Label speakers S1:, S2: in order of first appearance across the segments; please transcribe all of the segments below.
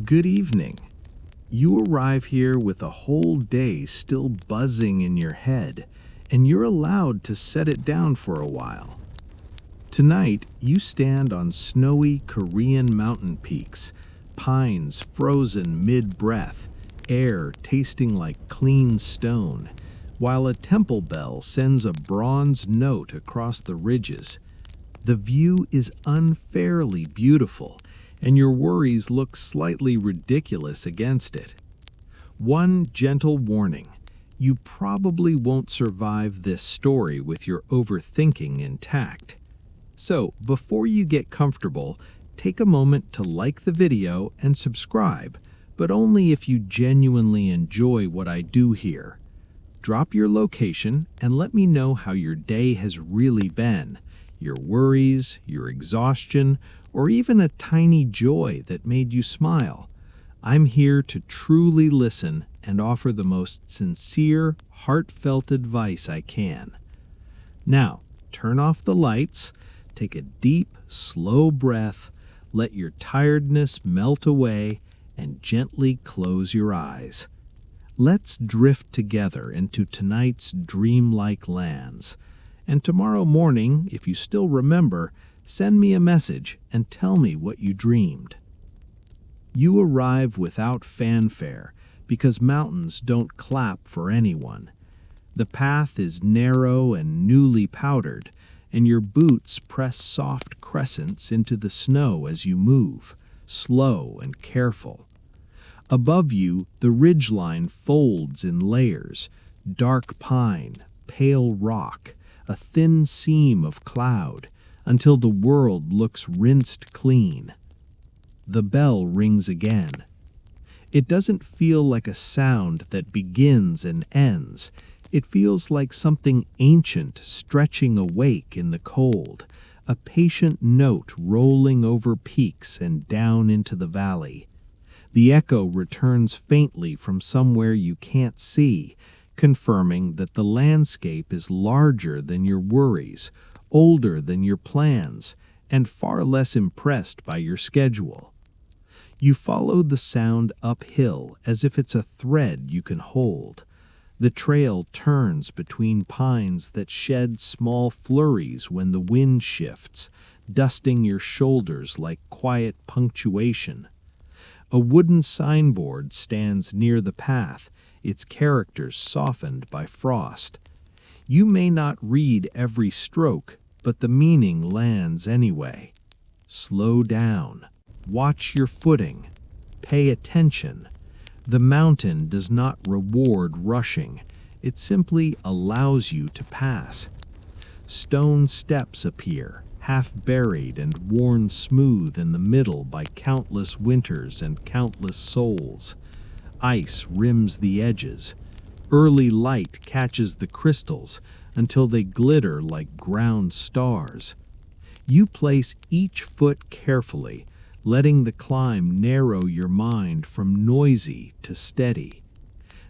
S1: Good evening. You arrive here with a whole day still buzzing in your head, and you're allowed to set it down for a while. Tonight, you stand on snowy Korean mountain peaks, pines frozen mid-breath, air tasting like clean stone, while a temple bell sends a bronze note across the ridges. The view is unfairly beautiful, and your worries look slightly ridiculous against it. One gentle warning: you probably won't survive this story with your overthinking intact. So, before you get comfortable, take a moment to like the video and subscribe, but only if you genuinely enjoy what I do here. Drop your location and let me know how your day has really been, your worries, your exhaustion, or even a tiny joy that made you smile. I'm here to truly listen and offer the most sincere, heartfelt advice I can. Now, turn off the lights, take a deep, slow breath, let your tiredness melt away, and gently close your eyes. Let's drift together into tonight's dreamlike lands. And tomorrow morning, if you still remember, send me a message and tell me what you dreamed. You arrive without fanfare because mountains don't clap for anyone. The path is narrow and newly powdered, and your boots press soft crescents into the snow as you move, slow and careful. Above you, the ridgeline folds in layers: dark pine, pale rock, a thin seam of cloud, until the world looks rinsed clean. The bell rings again. It doesn't feel like a sound that begins and ends. It feels like something ancient stretching awake in the cold, a patient note rolling over peaks and down into the valley. The echo returns faintly from somewhere you can't see, confirming that the landscape is larger than your worries, older than your plans, and far less impressed by your schedule. You follow the sound uphill as if it's a thread you can hold. The trail turns between pines that shed small flurries when the wind shifts, dusting your shoulders like quiet punctuation. A wooden signboard stands near the path, its characters softened by frost. You may not read every stroke, but the meaning lands anyway. Slow down. Watch your footing. Pay attention. The mountain does not reward rushing. It simply allows you to pass. Stone steps appear, half buried and worn smooth in the middle by countless winters and countless souls. Ice rims the edges. Early light catches the crystals until they glitter like ground stars. You place each foot carefully, letting the climb narrow your mind from noisy to steady.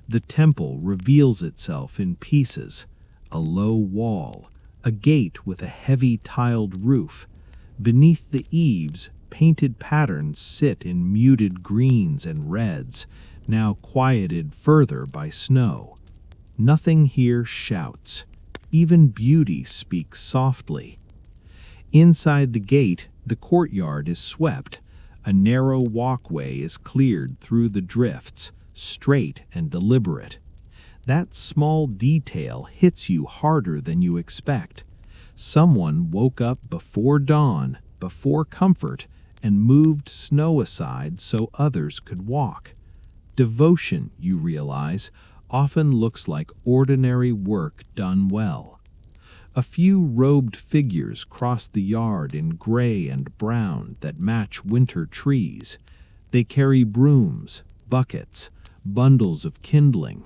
S1: The temple reveals itself in pieces: a low wall, a gate with a heavy tiled roof. Beneath the eaves, painted patterns sit in muted greens and reds, now quieted further by snow. Nothing here shouts. Even beauty speaks softly. Inside the gate, the courtyard is swept. A narrow walkway is cleared through the drifts, straight and deliberate. That small detail hits you harder than you expect. Someone woke up before dawn, before comfort, and moved snow aside so others could walk. Devotion, you realize, often looks like ordinary work done well. A few robed figures cross the yard in gray and brown that match winter trees. They carry brooms, buckets, bundles of kindling.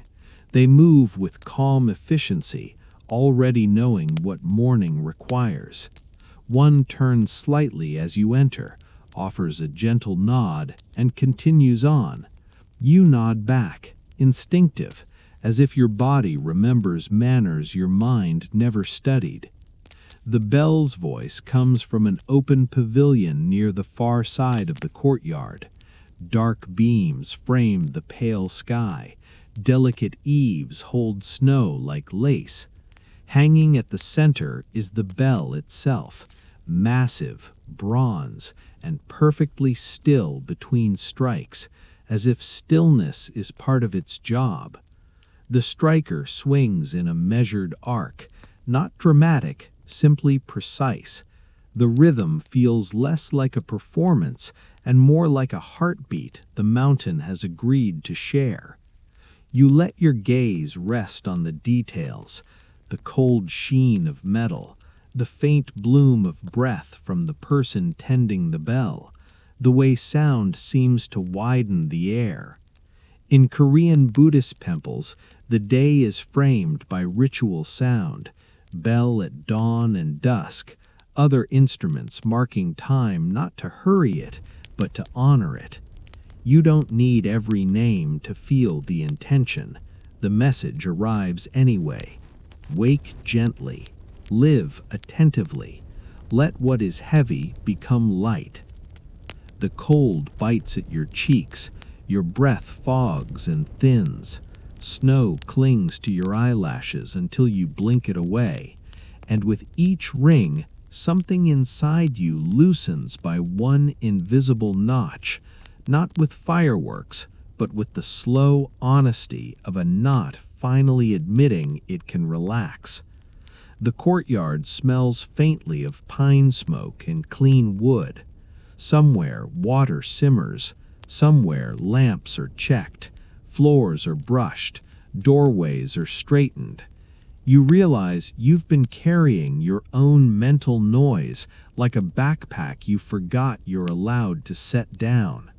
S1: They move with calm efficiency, already knowing what morning requires. One turns slightly as you enter, offers a gentle nod, and continues on. You nod back, instinctive, as if your body remembers manners your mind never studied. The bell's voice comes from an open pavilion near the far side of the courtyard. Dark beams frame the pale sky. Delicate eaves hold snow like lace. Hanging at the center is the bell itself, massive, bronze, and perfectly still between strikes, as if stillness is part of its job. The striker swings in a measured arc, not dramatic, simply precise. The rhythm feels less like a performance and more like a heartbeat the mountain has agreed to share. You let your gaze rest on the details, the cold sheen of metal, the faint bloom of breath from the person tending the bell, the way sound seems to widen the air. In Korean Buddhist temples, the day is framed by ritual sound, bell at dawn and dusk, other instruments marking time not to hurry it, but to honor it. You don't need every name to feel the intention. The message arrives anyway. Wake gently. Live attentively. Let what is heavy become light. The cold bites at your cheeks. Your breath fogs and thins. Snow clings to your eyelashes until you blink it away. And with each ring, something inside you loosens by one invisible notch, not with fireworks, but with the slow honesty of a knot finally admitting it can relax. The courtyard smells faintly of pine smoke and clean wood. Somewhere water simmers, somewhere lamps are checked, floors are brushed, doorways are straightened. You realize you've been carrying your own mental noise like a backpack you forgot you're allowed to set down.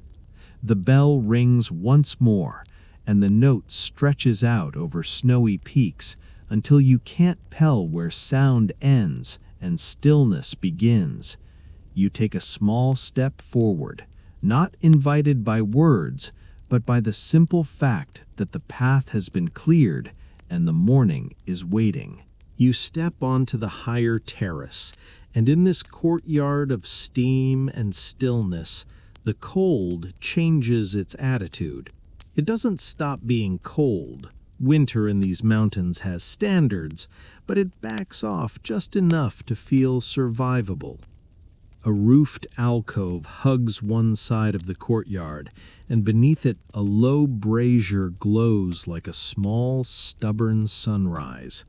S1: The bell rings once more, and the note stretches out over snowy peaks until you can't tell where sound ends and stillness begins. You take a small step forward, not invited by words, but by the simple fact that the path has been cleared and the morning is waiting. You step onto the higher terrace, and in this courtyard of steam and stillness, the cold changes its attitude. It doesn't stop being cold. Winter in these mountains has standards, but it backs off just enough to feel survivable. A roofed alcove hugs one side of the courtyard, and beneath it a low brazier glows like a small, stubborn sunrise.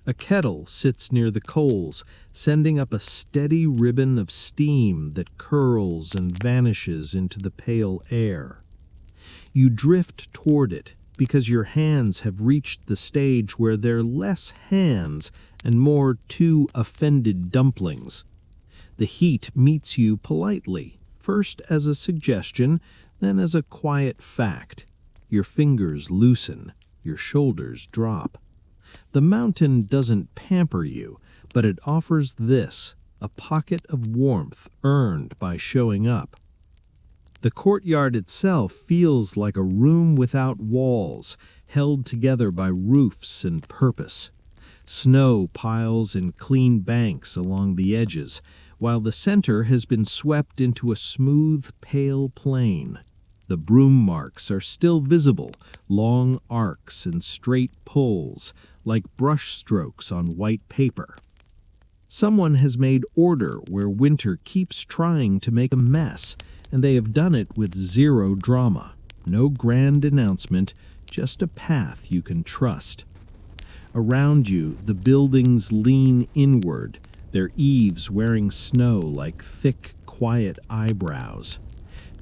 S1: A kettle sits near the coals, sending up a steady ribbon of steam that curls and vanishes into the pale air. You drift toward it because your hands have reached the stage where they're less hands and more two offended dumplings. The heat meets you politely, first as a suggestion, then as a quiet fact. Your fingers loosen, your shoulders drop. The mountain doesn't pamper you, but it offers this, a pocket of warmth earned by showing up. The courtyard itself feels like a room without walls, held together by roofs and purpose. Snow piles in clean banks along the edges, while the center has been swept into a smooth, pale plain. The broom marks are still visible, long arcs and straight pulls, like brush strokes on white paper. Someone has made order where winter keeps trying to make a mess, and they have done it with zero drama. No grand announcement, just a path you can trust. Around you, the buildings lean inward, their eaves wearing snow like thick, quiet eyebrows.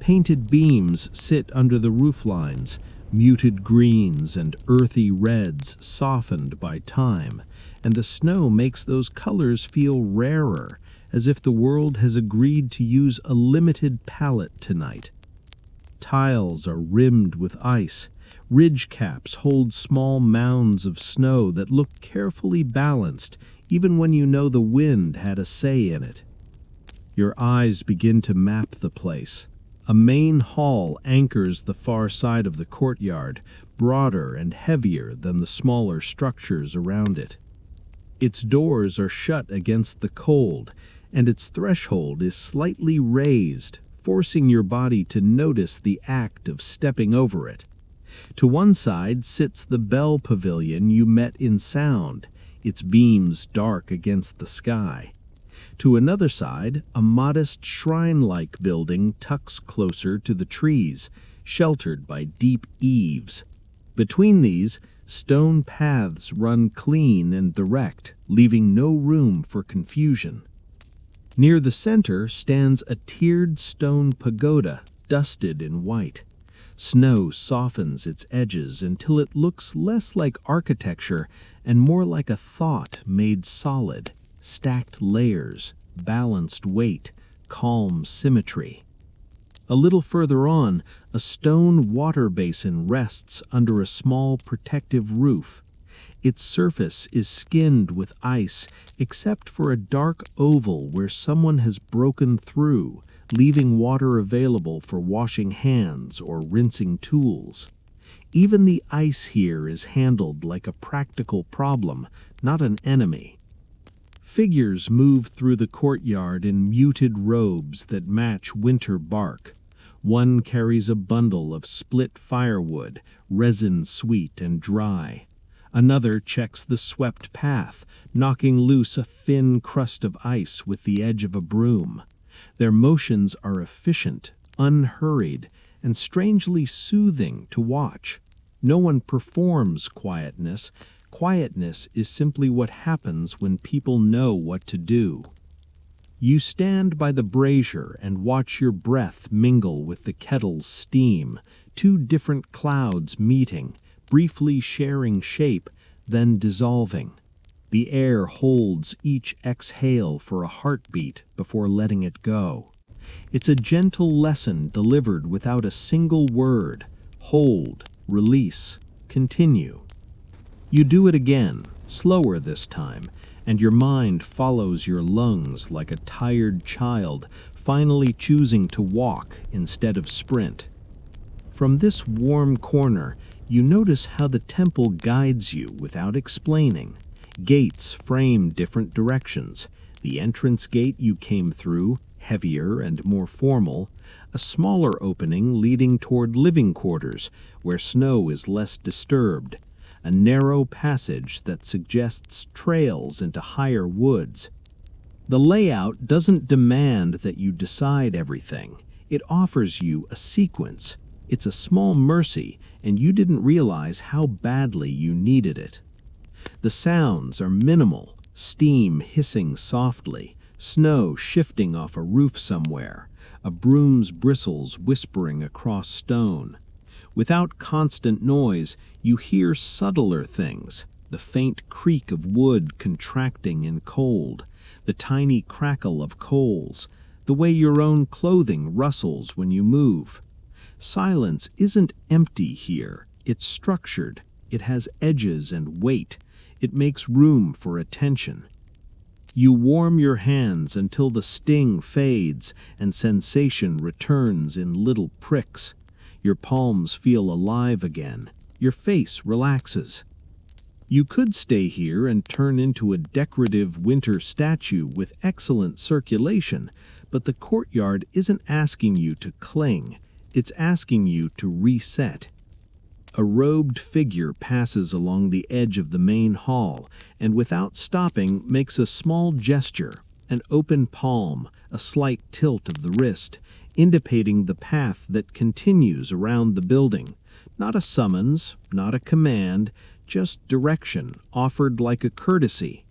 S1: Painted beams sit under the rooflines, muted greens and earthy reds softened by time, and the snow makes those colors feel rarer, as if the world has agreed to use a limited palette tonight. Tiles are rimmed with ice. Ridge caps hold small mounds of snow that look carefully balanced, even when you know the wind had a say in it. Your eyes begin to map the place. A main hall anchors the far side of the courtyard, broader and heavier than the smaller structures around it. Its doors are shut against the cold, and its threshold is slightly raised, forcing your body to notice the act of stepping over it. To one side sits the bell pavilion you met in sound, its beams dark against the sky. To another side, a modest shrine-like building tucks closer to the trees, sheltered by deep eaves. Between these, stone paths run clean and direct, leaving no room for confusion. Near the center stands a tiered stone pagoda, dusted in white. Snow softens its edges until it looks less like architecture and more like a thought made solid, stacked layers, balanced weight, calm symmetry. A little further on, a stone water basin rests under a small protective roof. Its surface is skinned with ice, except for a dark oval where someone has broken through, leaving water available for washing hands or rinsing tools. Even the ice here is handled like a practical problem, not an enemy. Figures move through the courtyard in muted robes that match winter bark. One carries a bundle of split firewood, resin sweet and dry. Another checks the swept path, knocking loose a thin crust of ice with the edge of a broom. Their motions are efficient, unhurried, and strangely soothing to watch. No one performs quietness. Quietness is simply what happens when people know what to do. You stand by the brazier and watch your breath mingle with the kettle's steam, two different clouds meeting, briefly sharing shape, then dissolving. The air holds each exhale for a heartbeat before letting it go. It's a gentle lesson delivered without a single word. Hold, release, continue. You do it again, slower this time, and your mind follows your lungs like a tired child finally choosing to walk instead of sprint. From this warm corner, you notice how the temple guides you without explaining. Gates frame different directions. The entrance gate you came through, heavier and more formal, a smaller opening leading toward living quarters where snow is less disturbed, a narrow passage that suggests trails into higher woods. The layout doesn't demand that you decide everything. It offers you a sequence. It's a small mercy, and you didn't realize how badly you needed it. The sounds are minimal, steam hissing softly, snow shifting off a roof somewhere, a broom's bristles whispering across stone. Without constant noise, you hear subtler things, the faint creak of wood contracting in cold, the tiny crackle of coals, the way your own clothing rustles when you move. Silence isn't empty here, it's structured, it has edges and weight, it makes room for attention. You warm your hands until the sting fades and sensation returns in little pricks. Your palms feel alive again. Your face relaxes. You could stay here and turn into a decorative winter statue with excellent circulation, but the courtyard isn't asking you to cling. It's asking you to reset. A robed figure passes along the edge of the main hall and without stopping makes a small gesture, an open palm, a slight tilt of the wrist, indicating the path that continues around the building. Not a summons, not a command, just direction offered like a courtesy.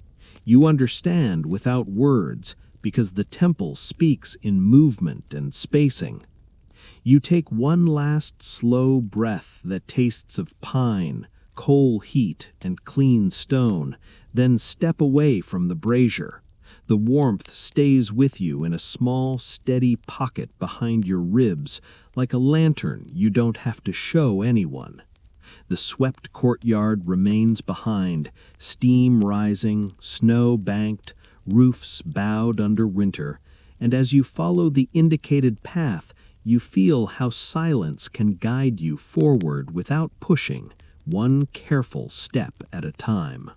S1: You understand without words because the temple speaks in movement and spacing. You take one last slow breath that tastes of pine, coal heat, and clean stone, then step away from the brazier. The warmth stays with you in a small, steady pocket behind your ribs, like a lantern you don't have to show anyone. The swept courtyard remains behind, steam rising, snow banked, roofs bowed under winter, and as you follow the indicated path, you feel how silence can guide you forward without pushing, one careful step at a time.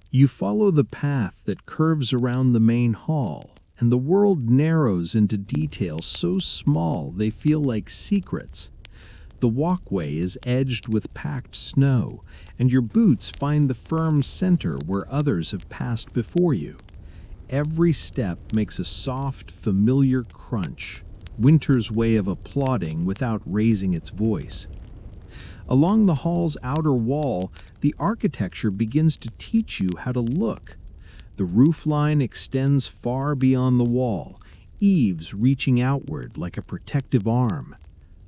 S1: You follow the path that curves around the main hall, and the world narrows into details so small they feel like secrets. The walkway is edged with packed snow, and your boots find the firm center where others have passed before you. Every step makes a soft, familiar crunch, winter's way of applauding without raising its voice. Along the hall's outer wall, the architecture begins to teach you how to look. The roofline extends far beyond the wall, eaves reaching outward like a protective arm.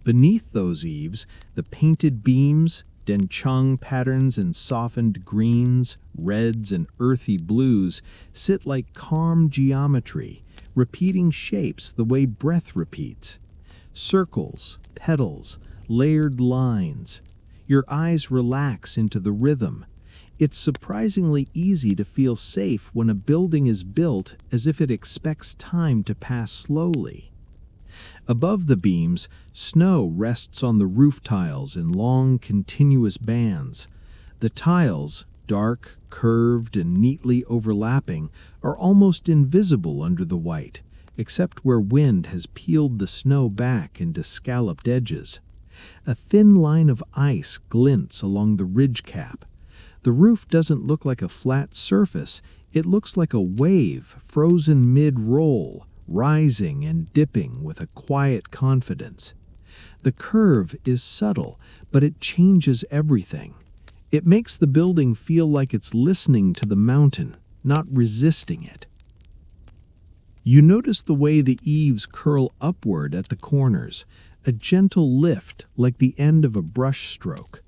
S1: Beneath those eaves, the painted beams, denchung patterns in softened greens, reds, and earthy blues, sit like calm geometry, repeating shapes the way breath repeats. Circles, petals, layered lines. Your eyes relax into the rhythm. It's surprisingly easy to feel safe when a building is built as if it expects time to pass slowly. Above the beams, snow rests on the roof tiles in long, continuous bands. The tiles, dark, curved, and neatly overlapping, are almost invisible under the white, except where wind has peeled the snow back into scalloped edges. A thin line of ice glints along the ridge cap. The roof doesn't look like a flat surface, it looks like a wave frozen mid-roll, rising and dipping with a quiet confidence. The curve is subtle, but it changes everything. It makes the building feel like it's listening to the mountain, not resisting it. You notice the way the eaves curl upward at the corners, a gentle lift like the end of a brush stroke.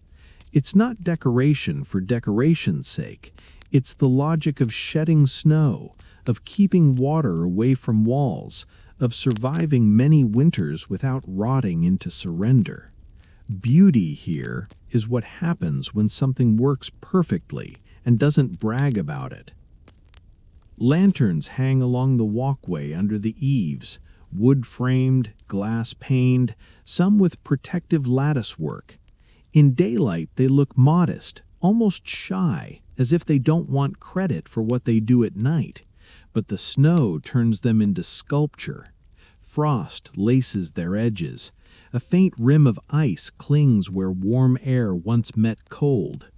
S1: It's not decoration for decoration's sake. It's the logic of shedding snow, of keeping water away from walls, of surviving many winters without rotting into surrender. Beauty here is what happens when something works perfectly and doesn't brag about it. Lanterns hang along the walkway under the eaves, wood-framed, glass-paned, some with protective lattice work. In daylight, they look modest, almost shy, as if they don't want credit for what they do at night. But the snow turns them into sculpture. Frost laces their edges. A faint rim of ice clings where warm air once met cold.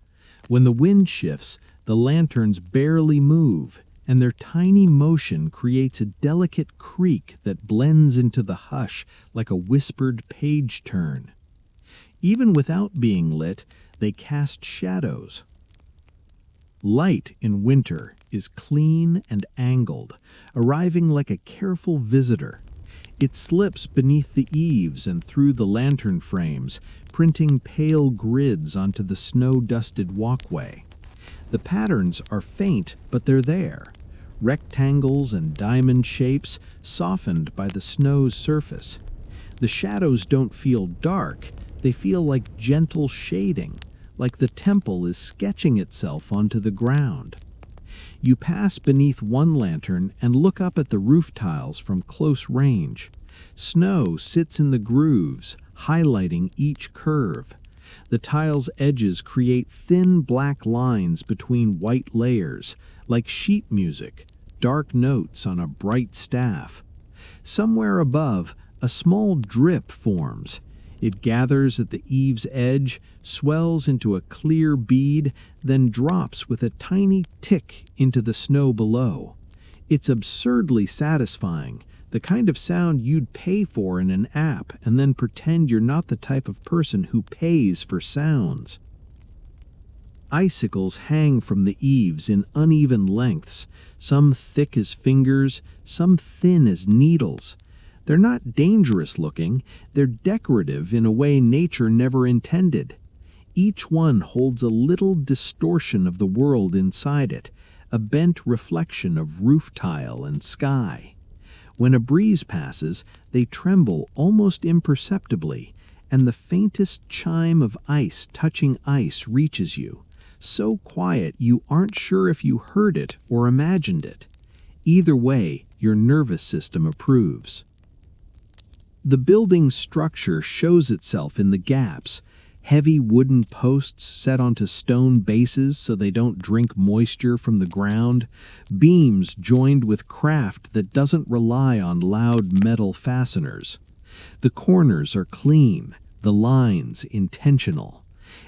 S1: When the wind shifts, the lanterns barely move, and their tiny motion creates a delicate creak that blends into the hush like a whispered page turn. Even without being lit, they cast shadows. Light in winter is clean and angled, arriving like a careful visitor. It slips beneath the eaves and through the lantern frames, printing pale grids onto the snow-dusted walkway. The patterns are faint, but they're there. Rectangles and diamond shapes, softened by the snow's surface. The shadows don't feel dark, they feel like gentle shading, like the temple is sketching itself onto the ground. You pass beneath one lantern and look up at the roof tiles from close range. Snow sits in the grooves, highlighting each curve. The tiles' edges create thin black lines between white layers, like sheet music, dark notes on a bright staff. Somewhere above, a small drip forms. It gathers at the eave's edge, swells into a clear bead, then drops with a tiny tick into the snow below. It's absurdly satisfying, the kind of sound you'd pay for in an app and then pretend you're not the type of person who pays for sounds. Icicles hang from the eaves in uneven lengths, some thick as fingers, some thin as needles. They're not dangerous looking, they're decorative in a way nature never intended. Each one holds a little distortion of the world inside it, a bent reflection of roof tile and sky. When a breeze passes, they tremble almost imperceptibly, and the faintest chime of ice touching ice reaches you, so quiet you aren't sure if you heard it or imagined it. Either way, your nervous system approves. The building's structure shows itself in the gaps, Heavy wooden posts set onto stone bases so they don't drink moisture from the ground, beams joined with craft that doesn't rely on loud metal fasteners. The corners are clean, the lines intentional.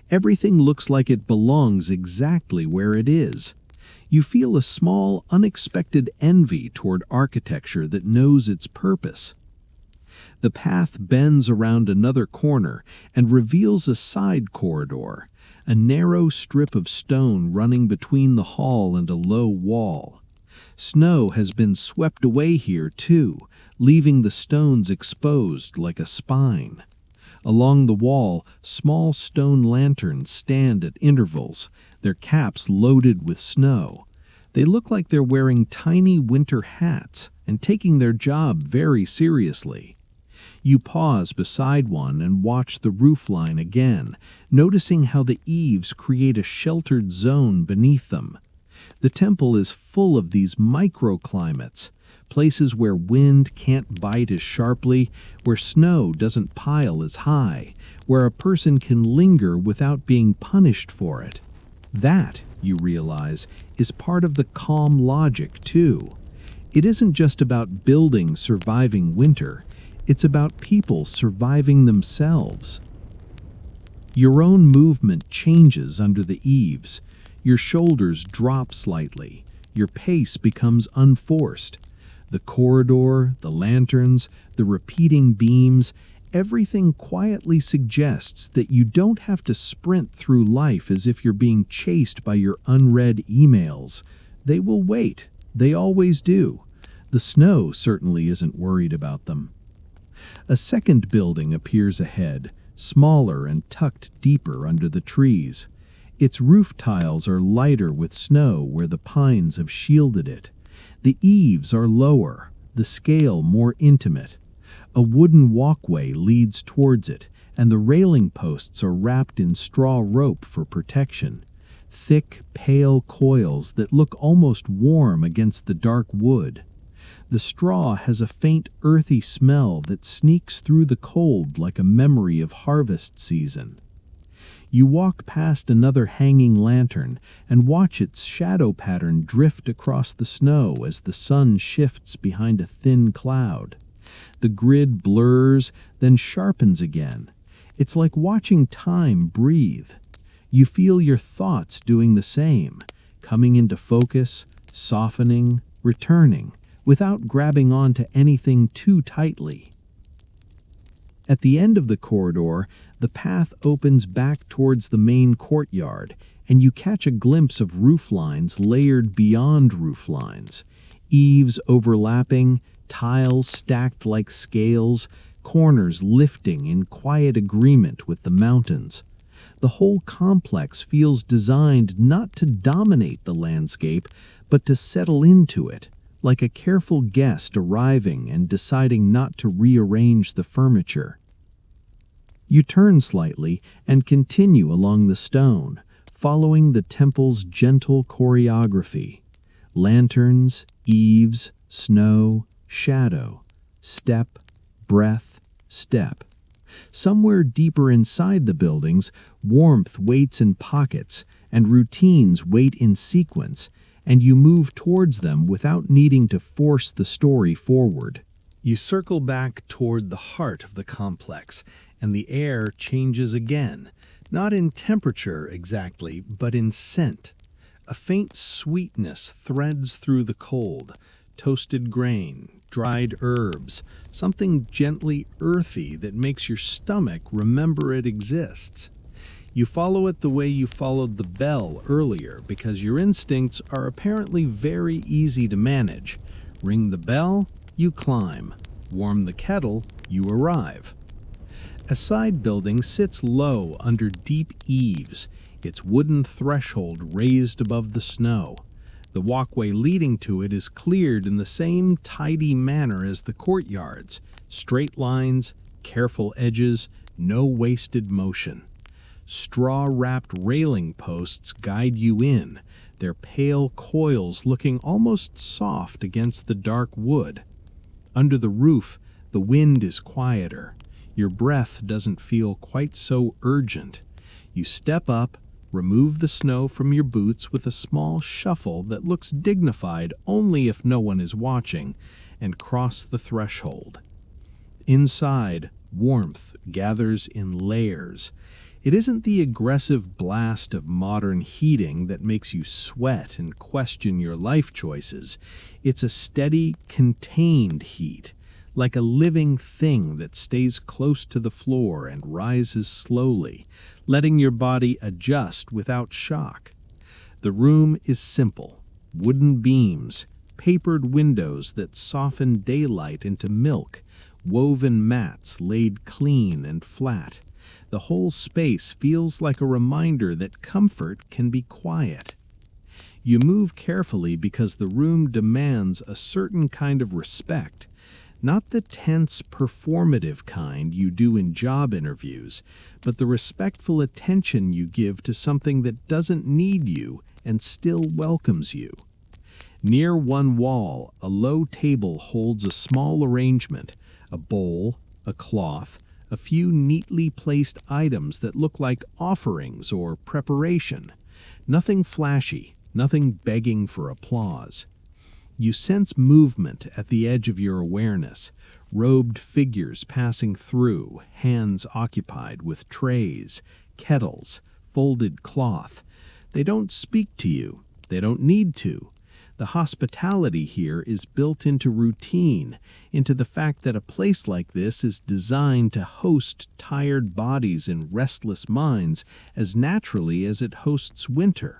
S1: Everything looks like it belongs exactly where it is. You feel a small, unexpected envy toward architecture that knows its purpose. The path bends around another corner and reveals a side corridor, a narrow strip of stone running between the hall and a low wall. Snow has been swept away here, too, leaving the stones exposed like a spine. Along the wall, small stone lanterns stand at intervals, their caps loaded with snow. They look like they're wearing tiny winter hats and taking their job very seriously. You pause beside one and watch the roofline again, noticing how the eaves create a sheltered zone beneath them. The temple is full of these microclimates, places where wind can't bite as sharply, where snow doesn't pile as high, where a person can linger without being punished for it. That, you realize, is part of the calm logic, too. It isn't just about buildings surviving winter, it's about people surviving themselves. Your own movement changes under the eaves. Your shoulders drop slightly. Your pace becomes unforced. The corridor, the lanterns, the repeating beams, everything quietly suggests that you don't have to sprint through life as if you're being chased by your unread emails. They will wait. They always do. The snow certainly isn't worried about them. A second building appears ahead, smaller and tucked deeper under the trees. Its roof tiles are lighter with snow where the pines have shielded it. The eaves are lower, the scale more intimate. A wooden walkway leads towards it, and the railing posts are wrapped in straw rope for protection. Thick, pale coils that look almost warm against the dark wood. The straw has a faint earthy smell that sneaks through the cold like a memory of harvest season. You walk past another hanging lantern and watch its shadow pattern drift across the snow as the sun shifts behind a thin cloud. The grid blurs, then sharpens again. It's like watching time breathe. You feel your thoughts doing the same, coming into focus, softening, returning, without grabbing onto anything too tightly. At the end of the corridor, the path opens back towards the main courtyard, and you catch a glimpse of roof lines layered beyond roof lines, eaves overlapping, tiles stacked like scales, corners lifting in quiet agreement with the mountains. The whole complex feels designed not to dominate the landscape, but to settle into it, like a careful guest arriving and deciding not to rearrange the furniture. You turn slightly and continue along the stone, following the temple's gentle choreography. Lanterns, eaves, snow, shadow, step, breath, step. Somewhere deeper inside the buildings, warmth waits in pockets, and routines wait in sequence, and you move towards them without needing to force the story forward. You circle back toward the heart of the complex, and the air changes again, not in temperature exactly, but in scent. A faint sweetness threads through the cold, toasted grain, dried herbs, something gently earthy that makes your stomach remember it exists. You follow it the way you followed the bell earlier because your instincts are apparently very easy to manage. Ring the bell, you climb. Warm the kettle, you arrive. A side building sits low under deep eaves, its wooden threshold raised above the snow. The walkway leading to it is cleared in the same tidy manner as the courtyards. Straight lines, careful edges, no wasted motion. Straw-wrapped railing posts guide you in, their pale coils looking almost soft against the dark wood. Under the roof, the wind is quieter. Your breath doesn't feel quite so urgent. You step up, remove the snow from your boots with a small shuffle that looks dignified only if no one is watching, and cross the threshold. Inside, warmth gathers in layers. It isn't the aggressive blast of modern heating that makes you sweat and question your life choices. It's a steady, contained heat, like a living thing that stays close to the floor and rises slowly, letting your body adjust without shock. The room is simple: wooden beams, papered windows that soften daylight into milk, woven mats laid clean and flat. The whole space feels like a reminder that comfort can be quiet. You move carefully because the room demands a certain kind of respect, not the tense, performative kind you do in job interviews, but the respectful attention you give to something that doesn't need you and still welcomes you. Near one wall, a low table holds a small arrangement: a bowl, a cloth, a few neatly placed items that look like offerings or preparation. Nothing flashy, nothing begging for applause. You sense movement at the edge of your awareness, robed figures passing through, hands occupied with trays, kettles, folded cloth. They don't speak to you. They don't need to. The hospitality here is built into routine, into the fact that a place like this is designed to host tired bodies and restless minds as naturally as it hosts winter.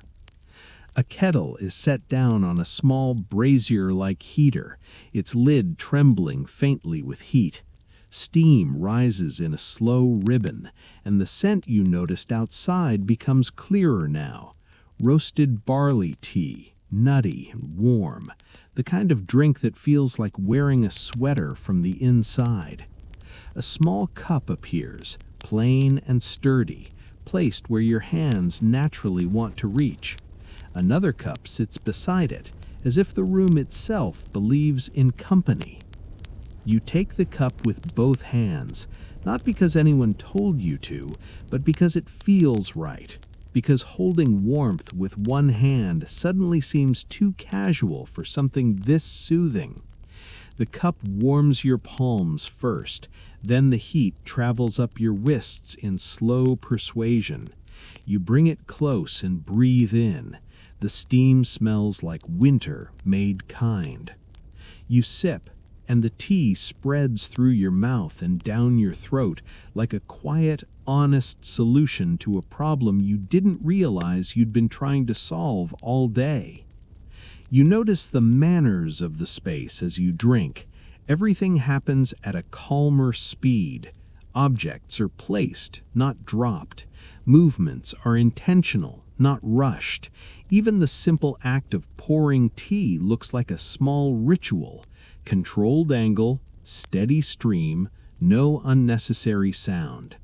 S1: A kettle is set down on a small brazier-like heater, its lid trembling faintly with heat. Steam rises in a slow ribbon, and the scent you noticed outside becomes clearer now. Roasted barley tea, nutty and warm, the kind of drink that feels like wearing a sweater from the inside. A small cup appears, plain and sturdy, placed where your hands naturally want to reach. Another cup sits beside it, as if the room itself believes in company. You take the cup with both hands, not because anyone told you to, but because it feels right, because holding warmth with one hand suddenly seems too casual for something this soothing. The cup warms your palms first, then the heat travels up your wrists in slow persuasion. You bring it close and breathe in. The steam smells like winter made kind. You sip, and the tea spreads through your mouth and down your throat like a quiet, honest solution to a problem you didn't realize you'd been trying to solve all day. You notice the manners of the space as you drink. Everything happens at a calmer speed. Objects are placed, not dropped. Movements are intentional, not rushed. Even the simple act of pouring tea looks like a small ritual. Controlled angle, steady stream, no unnecessary sound.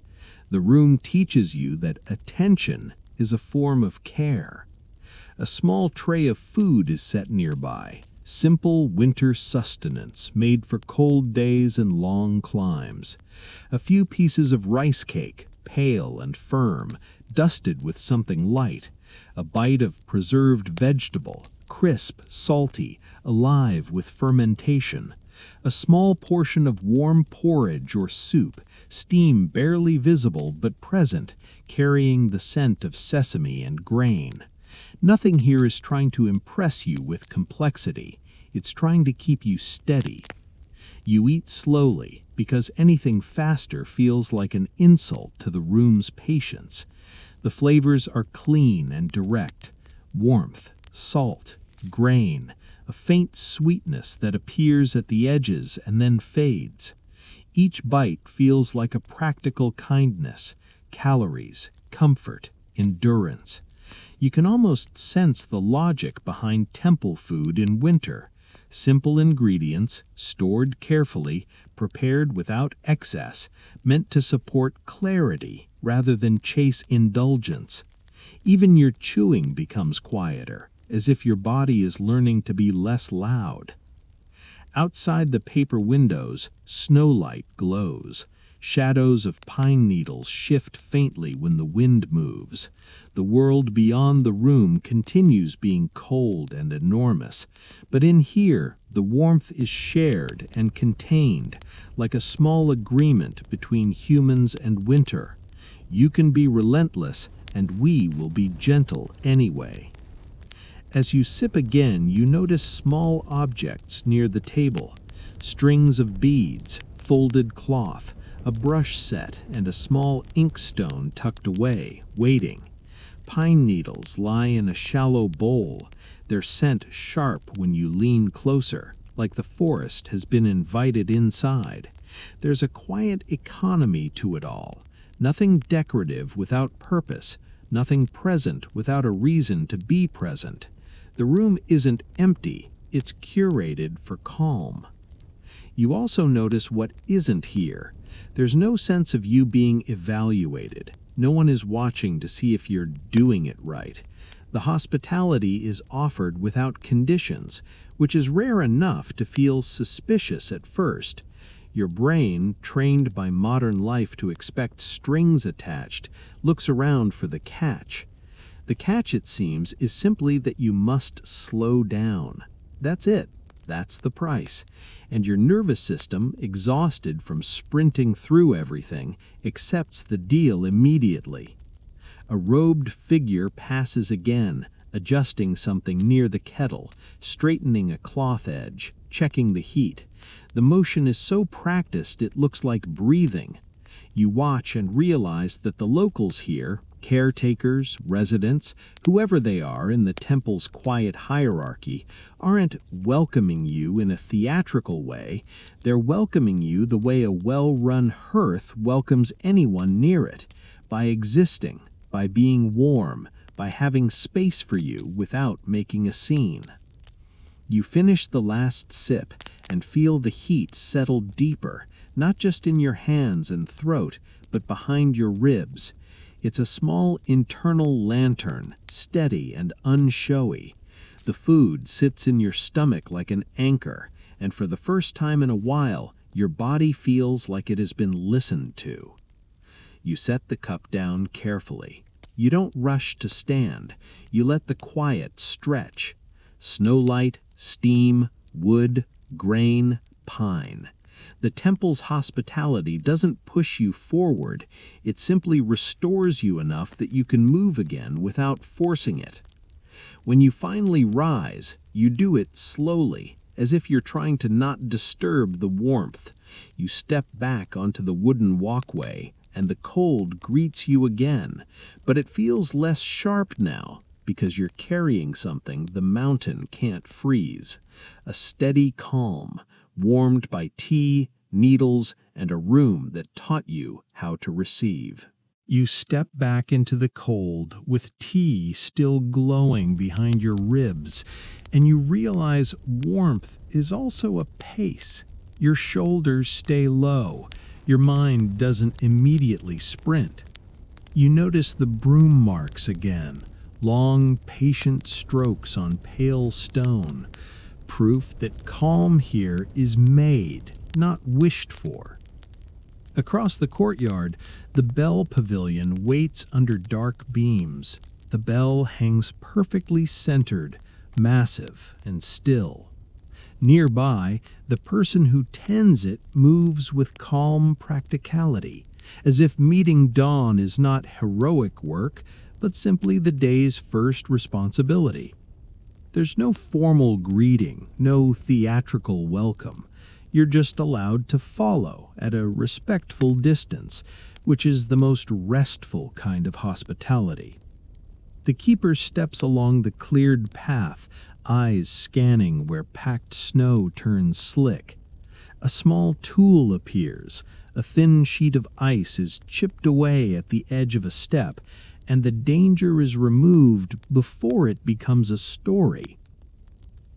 S1: The room teaches you that attention is a form of care. A small tray of food is set nearby, simple winter sustenance made for cold days and long climbs. A few pieces of rice cake, pale and firm, dusted with something light. A bite of preserved vegetable, crisp, salty, alive with fermentation. A small portion of warm porridge or soup, steam barely visible but present, carrying the scent of sesame and grain. Nothing here is trying to impress you with complexity. It's trying to keep you steady. You eat slowly, because anything faster feels like an insult to the room's patience. The flavors are clean and direct: warmth, salt, grain, a faint sweetness that appears at the edges and then fades. Each bite feels like a practical kindness: calories, comfort, endurance. You can almost sense the logic behind temple food in winter. Simple ingredients, stored carefully, prepared without excess, meant to support clarity rather than chase indulgence. Even your chewing becomes quieter, as if your body is learning to be less loud. Outside the paper windows, snowlight glows. Shadows of pine needles shift faintly when the wind moves. The world beyond the room continues being cold and enormous, but in here the warmth is shared and contained, like a small agreement between humans and winter. You can be relentless, and we will be gentle anyway. As you sip again, you notice small objects near the table. Strings of beads, folded cloth, a brush set, and a small inkstone tucked away, waiting. Pine needles lie in a shallow bowl, their scent sharp when you lean closer, like the forest has been invited inside. There's a quiet economy to it all. Nothing decorative without purpose, nothing present without a reason to be present. The room isn't empty, it's curated for calm. You also notice what isn't here. There's no sense of you being evaluated. No one is watching to see if you're doing it right. The hospitality is offered without conditions, which is rare enough to feel suspicious at first. Your brain, trained by modern life to expect strings attached, looks around for the catch. The catch, it seems, is simply that you must slow down. That's it. That's the price. And your nervous system, exhausted from sprinting through everything, accepts the deal immediately. A robed figure passes again, adjusting something near the kettle, straightening a cloth edge, checking the heat. The motion is so practiced it looks like breathing. You watch and realize that the locals here, caretakers, residents, whoever they are in the temple's quiet hierarchy, aren't welcoming you in a theatrical way. They're welcoming you the way a well-run hearth welcomes anyone near it, by existing, by being warm, by having space for you without making a scene. You finish the last sip and feel the heat settle deeper, not just in your hands and throat, but behind your ribs. It's a small internal lantern, steady and unshowy. The food sits in your stomach like an anchor, and for the first time in a while, your body feels like it has been listened to. You set the cup down carefully. You don't rush to stand. You let the quiet stretch. Snowlight, steam, wood, grain, pine. The temple's hospitality doesn't push you forward, it simply restores you enough that you can move again without forcing it. When you finally rise, you do it slowly, as if you're trying to not disturb the warmth. You step back onto the wooden walkway, and the cold greets you again, but it feels less sharp now, because you're carrying something the mountain can't freeze. A steady calm, warmed by tea, needles, and a room that taught you how to receive. You step back into the cold, with tea still glowing behind your ribs, and you realize warmth is also a pace. Your shoulders stay low. Your mind doesn't immediately sprint. You notice the broom marks again, long, patient strokes on pale stone. Proof that calm here is made, not wished for. Across the courtyard, the bell pavilion waits under dark beams. The bell hangs perfectly centered, massive and still. Nearby, the person who tends it moves with calm practicality, as if meeting dawn is not heroic work, but simply the day's first responsibility. There's no formal greeting, no theatrical welcome. You're just allowed to follow at a respectful distance, which is the most restful kind of hospitality. The keeper steps along the cleared path, eyes scanning where packed snow turns slick. A small tool appears. A thin sheet of ice is chipped away at the edge of a step, and the danger is removed before it becomes a story.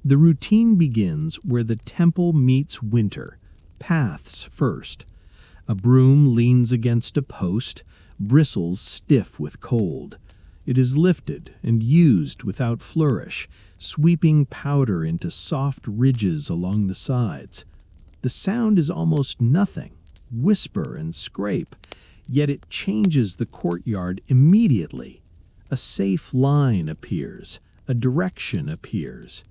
S1: The routine begins where the temple meets winter, paths first. A broom leans against a post, bristles stiff with cold. It is lifted and used without flourish, sweeping powder into soft ridges along the sides. The sound is almost nothing, whisper and scrape, yet it changes the courtyard immediately. A safe line appears, a direction appears.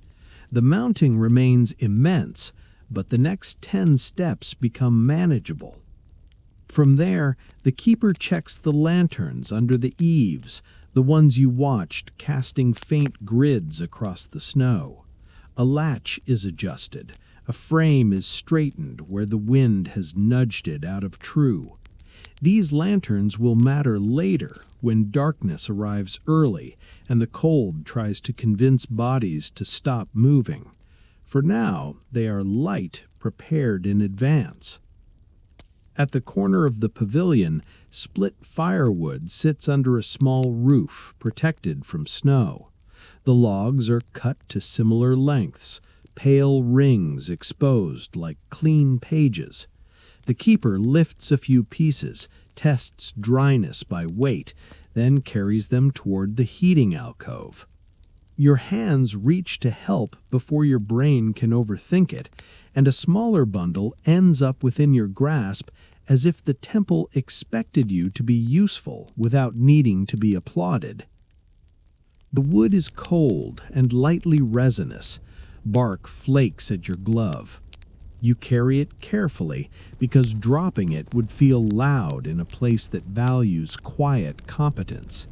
S1: The mounting remains immense, but the next 10 steps become manageable. From there, the keeper checks the lanterns under the eaves, the ones you watched casting faint grids across the snow. A latch is adjusted. A frame is straightened where the wind has nudged it out of true. These lanterns will matter later when darkness arrives early and the cold tries to convince bodies to stop moving. For now, they are light, prepared in advance. At the corner of the pavilion, split firewood sits under a small roof protected from snow. The logs are cut to similar lengths, pale rings exposed like clean pages. The keeper lifts a few pieces, tests dryness by weight, then carries them toward the heating alcove. Your hands reach to help before your brain can overthink it, and a smaller bundle ends up within your grasp as if the temple expected you to be useful without needing to be applauded. The wood is cold and lightly resinous. Bark flakes at your glove. You carry it carefully because dropping it would feel loud in a place that values quiet competence.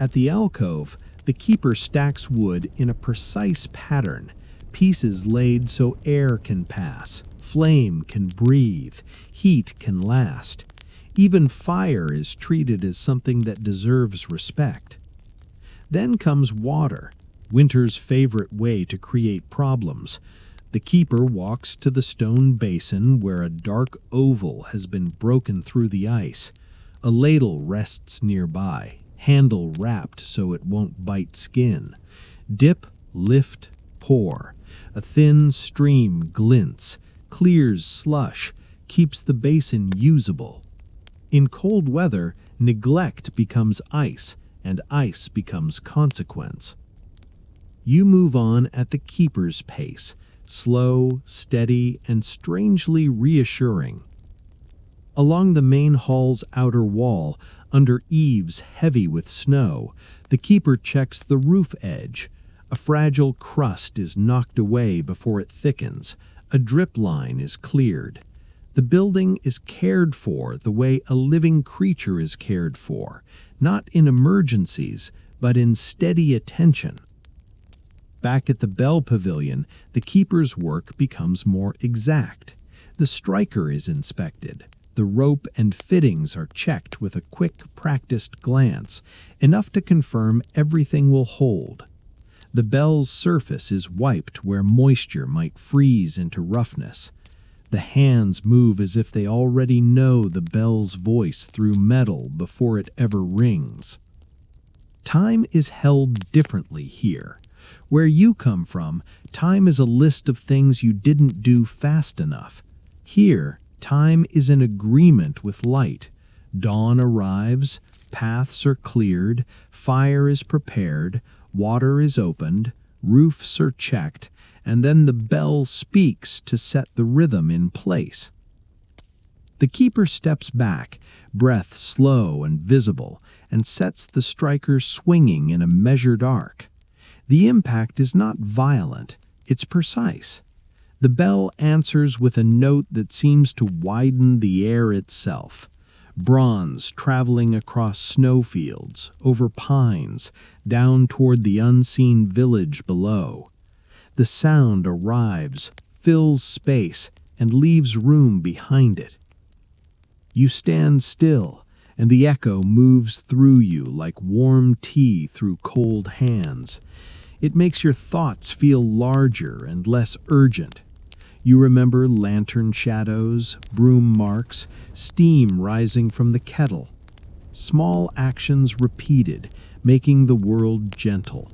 S1: At the alcove, the keeper stacks wood in a precise pattern, pieces laid so air can pass, flame can breathe, heat can last. Even fire is treated as something that deserves respect. Then comes water, winter's favorite way to create problems. The keeper walks to the stone basin where a dark oval has been broken through the ice. A ladle rests nearby, handle wrapped so it won't bite skin. Dip, lift, pour. A thin stream glints, clears slush, keeps the basin usable. In cold weather, neglect becomes ice, and ice becomes consequence. You move on at the keeper's pace, slow, steady, and strangely reassuring. Along the main hall's outer wall, under eaves heavy with snow, the keeper checks the roof edge. A fragile crust is knocked away before it thickens. A drip line is cleared. The building is cared for the way a living creature is cared for, not in emergencies, but in steady attention. Back at the Bell Pavilion, the keeper's work becomes more exact. The striker is inspected. The rope and fittings are checked with a quick, practiced glance, enough to confirm everything will hold. The bell's surface is wiped where moisture might freeze into roughness. The hands move as if they already know the bell's voice through metal before it ever rings. Time is held differently here. Where you come from, time is a list of things you didn't do fast enough. Here, time is an agreement with light. Dawn arrives, paths are cleared, fire is prepared, water is opened, roofs are checked, and then the bell speaks to set the rhythm in place. The keeper steps back, breath slow and visible, and sets the striker swinging in a measured arc. The impact is not violent, it's precise. The bell answers with a note that seems to widen the air itself. Bronze traveling across snowfields, over pines, down toward the unseen village below. The sound arrives, fills space, and leaves room behind it. You stand still, and the echo moves through you like warm tea through cold hands. It makes your thoughts feel larger and less urgent. You remember lantern shadows, broom marks, steam rising from the kettle. Small actions repeated, making the world gentle.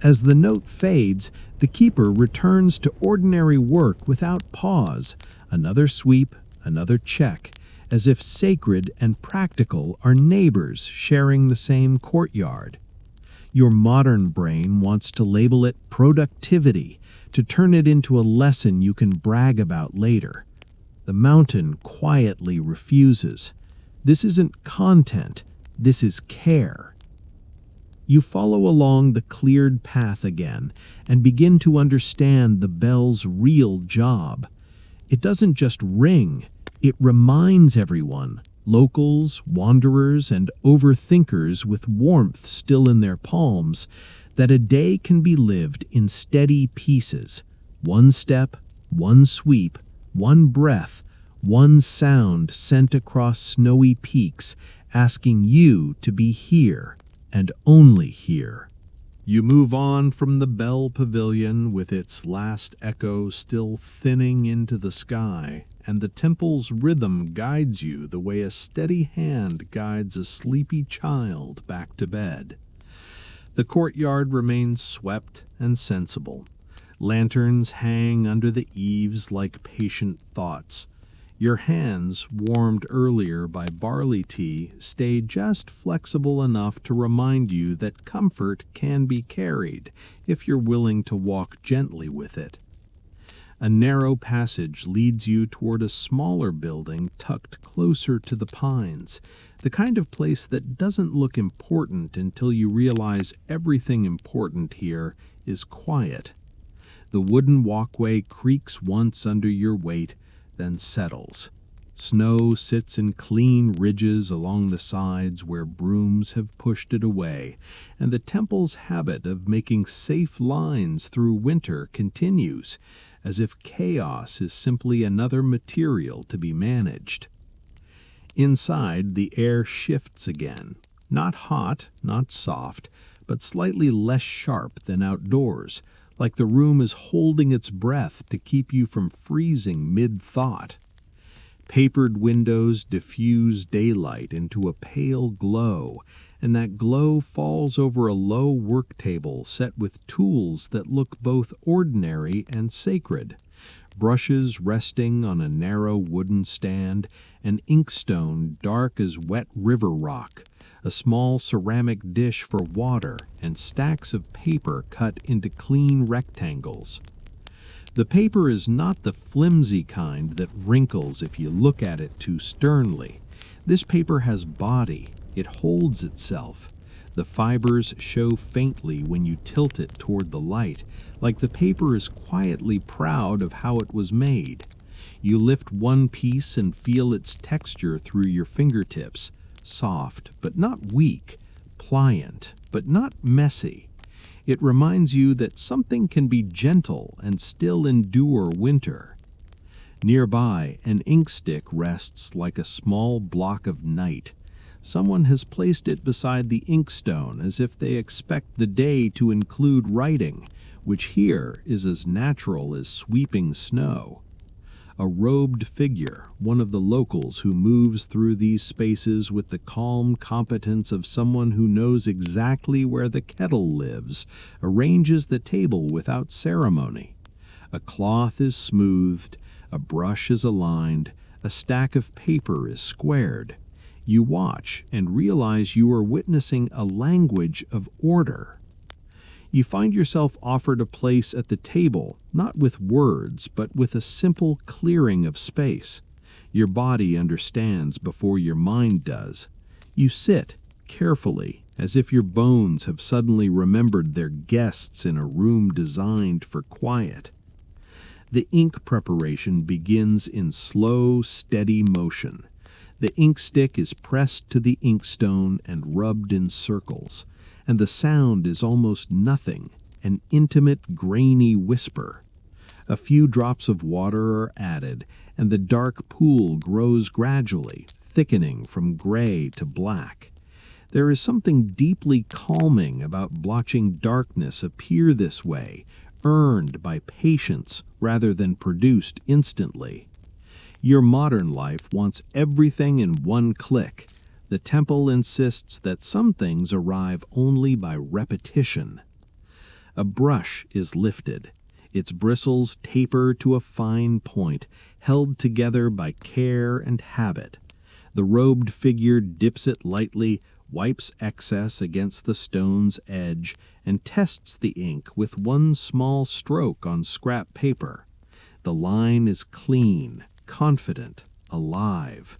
S1: As the note fades, the keeper returns to ordinary work without pause, another sweep, another check, as if sacred and practical are neighbors sharing the same courtyard. Your modern brain wants to label it productivity, to turn it into a lesson you can brag about later. The mountain quietly refuses. This isn't content, this is care. You follow along the cleared path again and begin to understand the bell's real job. It doesn't just ring, it reminds everyone, locals, wanderers, and overthinkers with warmth still in their palms, that a day can be lived in steady pieces. One step, one sweep, one breath, one sound sent across snowy peaks, asking you to be here and only here. You move on from the Bell Pavilion with its last echo still thinning into the sky, and the temple's rhythm guides you the way a steady hand guides a sleepy child back to bed. The courtyard remains swept and sensible. Lanterns hang under the eaves like patient thoughts. Your hands, warmed earlier by barley tea, stay just flexible enough to remind you that comfort can be carried if you're willing to walk gently with it. A narrow passage leads you toward a smaller building tucked closer to the pines, the kind of place that doesn't look important until you realize everything important here is quiet. The wooden walkway creaks once under your weight, then settles. Snow sits in clean ridges along the sides where brooms have pushed it away, and the temple's habit of making safe lines through winter continues, as if chaos is simply another material to be managed. Inside, the air shifts again. Not hot, not soft, but slightly less sharp than outdoors, like the room is holding its breath to keep you from freezing mid-thought. Papered windows diffuse daylight into a pale glow, and that glow falls over a low work table set with tools that look both ordinary and sacred. Brushes resting on a narrow wooden stand, an inkstone dark as wet river rock, a small ceramic dish for water, and stacks of paper cut into clean rectangles. The paper is not the flimsy kind that wrinkles if you look at it too sternly. This paper has body. It holds itself. The fibers show faintly when you tilt it toward the light, like the paper is quietly proud of how it was made. You lift one piece and feel its texture through your fingertips. Soft, but not weak, pliant, but not messy. It reminds you that something can be gentle and still endure winter. Nearby, an inkstick rests like a small block of night. Someone has placed it beside the inkstone as if they expect the day to include writing, which here is as natural as sweeping snow. A robed figure, one of the locals who moves through these spaces with the calm competence of someone who knows exactly where the kettle lives, arranges the table without ceremony. A cloth is smoothed, a brush is aligned, a stack of paper is squared. You watch and realize you are witnessing a language of order. You find yourself offered a place at the table, not with words, but with a simple clearing of space. Your body understands before your mind does. You sit, carefully, as if your bones have suddenly remembered their guests in a room designed for quiet. The ink preparation begins in slow, steady motion. The ink stick is pressed to the inkstone and rubbed in circles, and the sound is almost nothing, an intimate, grainy whisper. A few drops of water are added, and the dark pool grows gradually, thickening from gray to black. There is something deeply calming about watching darkness appear this way, earned by patience rather than produced instantly. Your modern life wants everything in one click. The temple insists that some things arrive only by repetition. A brush is lifted. Its bristles taper to a fine point, held together by care and habit. The robed figure dips it lightly, wipes excess against the stone's edge, and tests the ink with one small stroke on scrap paper. The line is clean, confident, alive.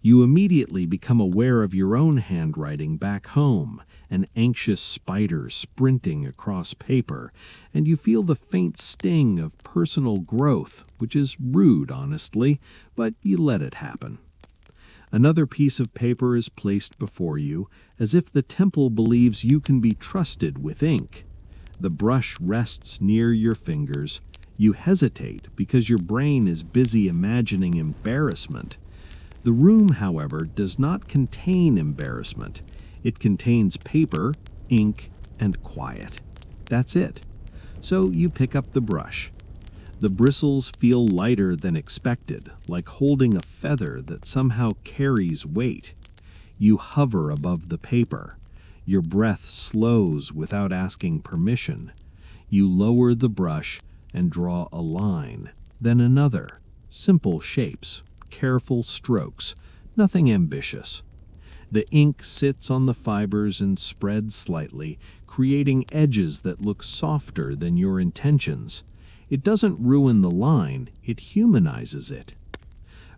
S1: You immediately become aware of your own handwriting back home, an anxious spider sprinting across paper, and you feel the faint sting of personal growth, which is rude, honestly, but you let it happen. Another piece of paper is placed before you, as if the temple believes you can be trusted with ink. The brush rests near your fingers. You hesitate because your brain is busy imagining embarrassment. The room, however, does not contain embarrassment. It contains paper, ink, and quiet. That's it. So you pick up the brush. The bristles feel lighter than expected, like holding a feather that somehow carries weight. You hover above the paper. Your breath slows without asking permission. You lower the brush and draw a line, then another. Simple shapes, careful strokes, nothing ambitious. The ink sits on the fibers and spreads slightly, creating edges that look softer than your intentions. It doesn't ruin the line, it humanizes it.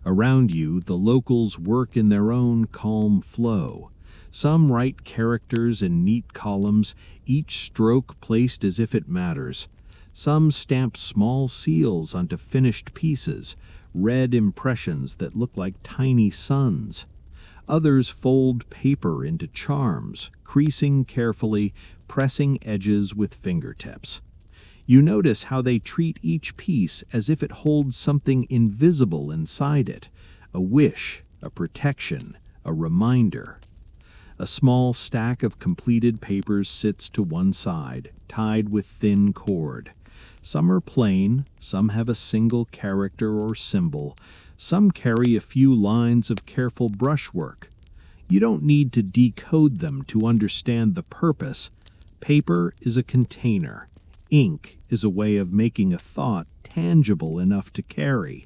S1: Around you, the locals work in their own calm flow. Some write characters in neat columns, each stroke placed as if it matters. Some stamp small seals onto finished pieces, red impressions that look like tiny suns. Others fold paper into charms, creasing carefully, pressing edges with fingertips. You notice how they treat each piece as if it holds something invisible inside it, a wish, a protection, a reminder. A small stack of completed papers sits to one side, tied with thin cord. Some are plain, some have a single character or symbol, some carry a few lines of careful brushwork. You don't need to decode them to understand the purpose. Paper is a container. Ink is a way of making a thought tangible enough to carry.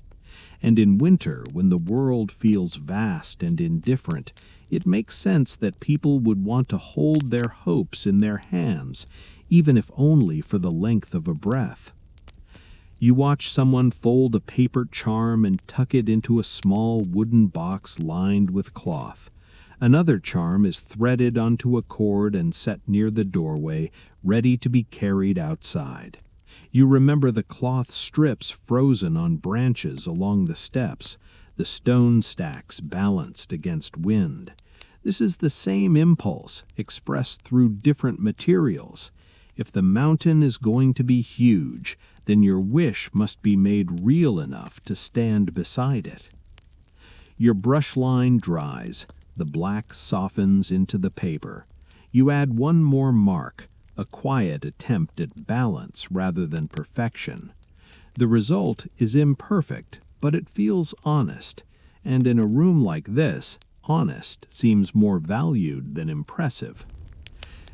S1: And in winter, when the world feels vast and indifferent, it makes sense that people would want to hold their hopes in their hands, even if only for the length of a breath. You watch someone fold a paper charm and tuck it into a small wooden box lined with cloth. Another charm is threaded onto a cord and set near the doorway, ready to be carried outside. You remember the cloth strips frozen on branches along the steps, the stone stacks balanced against wind. This is the same impulse, expressed through different materials. If the mountain is going to be huge, then your wish must be made real enough to stand beside it. Your brush line dries. The black softens into the paper. You add one more mark, a quiet attempt at balance rather than perfection. The result is imperfect, but it feels honest, and in a room like this, honest seems more valued than impressive.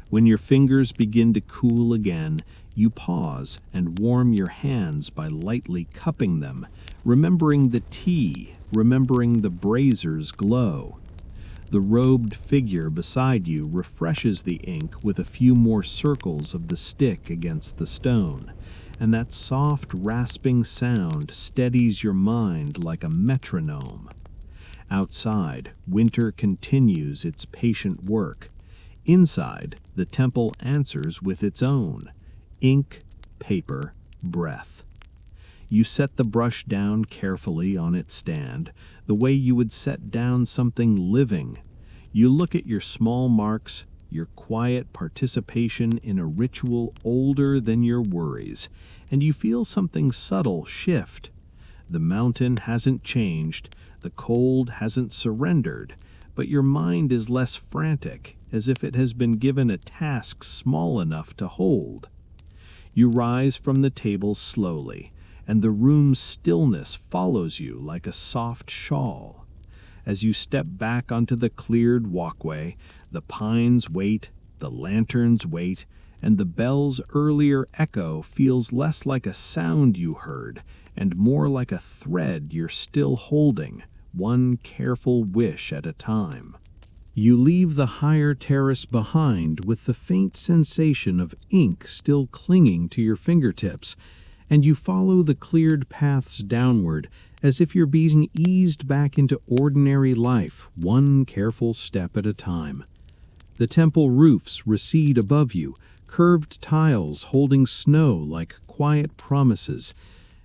S1: When your fingers begin to cool again, you pause and warm your hands by lightly cupping them, remembering the tea, remembering the brazer's glow. The robed figure beside you refreshes the ink with a few more circles of the stick against the stone, and that soft, rasping sound steadies your mind like a metronome. Outside, winter continues its patient work. Inside, the temple answers with its own: ink, paper, breath. You set the brush down carefully on its stand, the way you would set down something living. You look at your small marks, your quiet participation in a ritual older than your worries, and you feel something subtle shift. The mountain hasn't changed, the cold hasn't surrendered, but your mind is less frantic, as if it has been given a task small enough to hold. You rise from the table slowly, and the room's stillness follows you like a soft shawl. As you step back onto the cleared walkway, the pines wait, the lanterns wait, and the bell's earlier echo feels less like a sound you heard and more like a thread you're still holding, one careful wish at a time. You leave the higher terrace behind with the faint sensation of ink still clinging to your fingertips, and you follow the cleared paths downward as if you're being eased back into ordinary life, one careful step at a time. The temple roofs recede above you, curved tiles holding snow like quiet promises,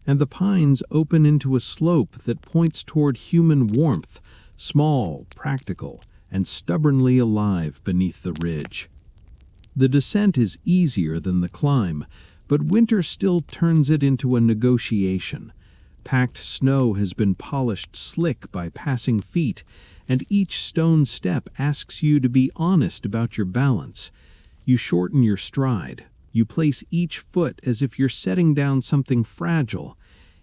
S1: and the pines open into a slope that points toward human warmth, small, practical, and stubbornly alive beneath the ridge. The descent is easier than the climb, but winter still turns it into a negotiation. Packed snow has been polished slick by passing feet, and each stone step asks you to be honest about your balance. You shorten your stride. You place each foot as if you're setting down something fragile.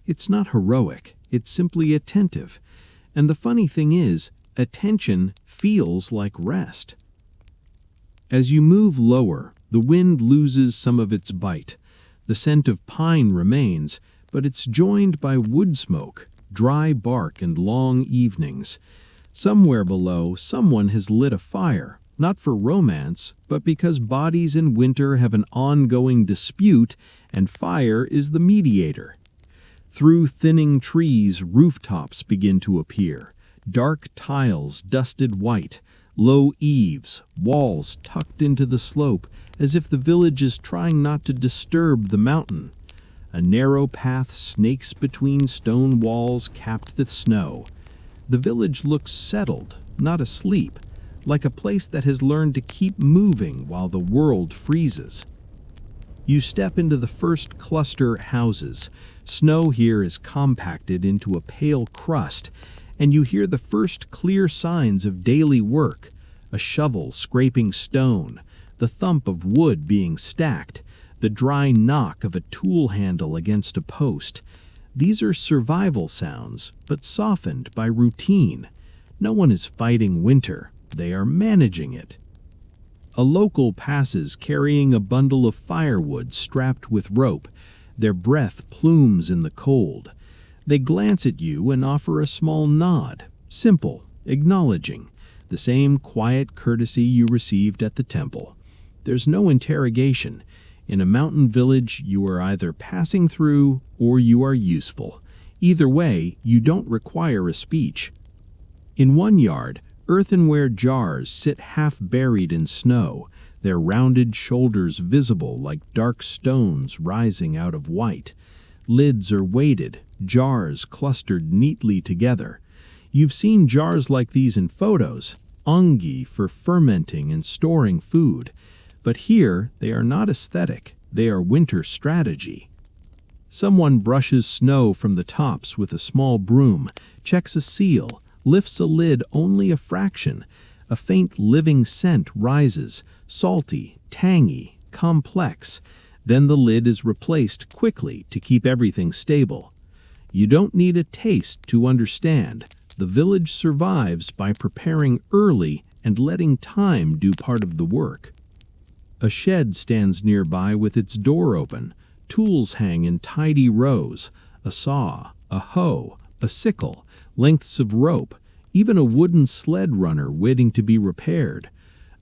S1: It's not heroic, it's simply attentive. And the funny thing is, attention feels like rest. As you move lower, the wind loses some of its bite. The scent of pine remains, but it's joined by wood smoke, dry bark, and long evenings. Somewhere below, someone has lit a fire, not for romance, but because bodies in winter have an ongoing dispute, and fire is the mediator. Through thinning trees, rooftops begin to appear. Dark tiles dusted white, low eaves, walls tucked into the slope, as if the village is trying not to disturb the mountain. A narrow path snakes between stone walls capped with snow. The village looks settled, not asleep, like a place that has learned to keep moving while the world freezes. You step into the first cluster houses. Snow here is compacted into a pale crust, and you hear the first clear signs of daily work: a shovel scraping stone, the thump of wood being stacked, the dry knock of a tool handle against a post. These are survival sounds, but softened by routine. No one is fighting winter, they are managing it. A local passes carrying a bundle of firewood strapped with rope. Their breath plumes in the cold. They glance at you and offer a small nod, simple, acknowledging, the same quiet courtesy you received at the temple. There's no interrogation. In a mountain village, you are either passing through or you are useful. Either way, you don't require a speech. In one yard, earthenware jars sit half-buried in snow, their rounded shoulders visible like dark stones rising out of white. Lids are weighted, jars clustered neatly together. You've seen jars like these in photos, ongi for fermenting and storing food. But here, they are not aesthetic, they are winter strategy. Someone brushes snow from the tops with a small broom, checks a seal, lifts a lid only a fraction. A faint living scent rises, salty, tangy, complex. Then the lid is replaced quickly to keep everything stable. You don't need a taste to understand. The village survives by preparing early and letting time do part of the work. A shed stands nearby with its door open. Tools hang in tidy rows: a saw, a hoe, a sickle, lengths of rope, even a wooden sled runner waiting to be repaired.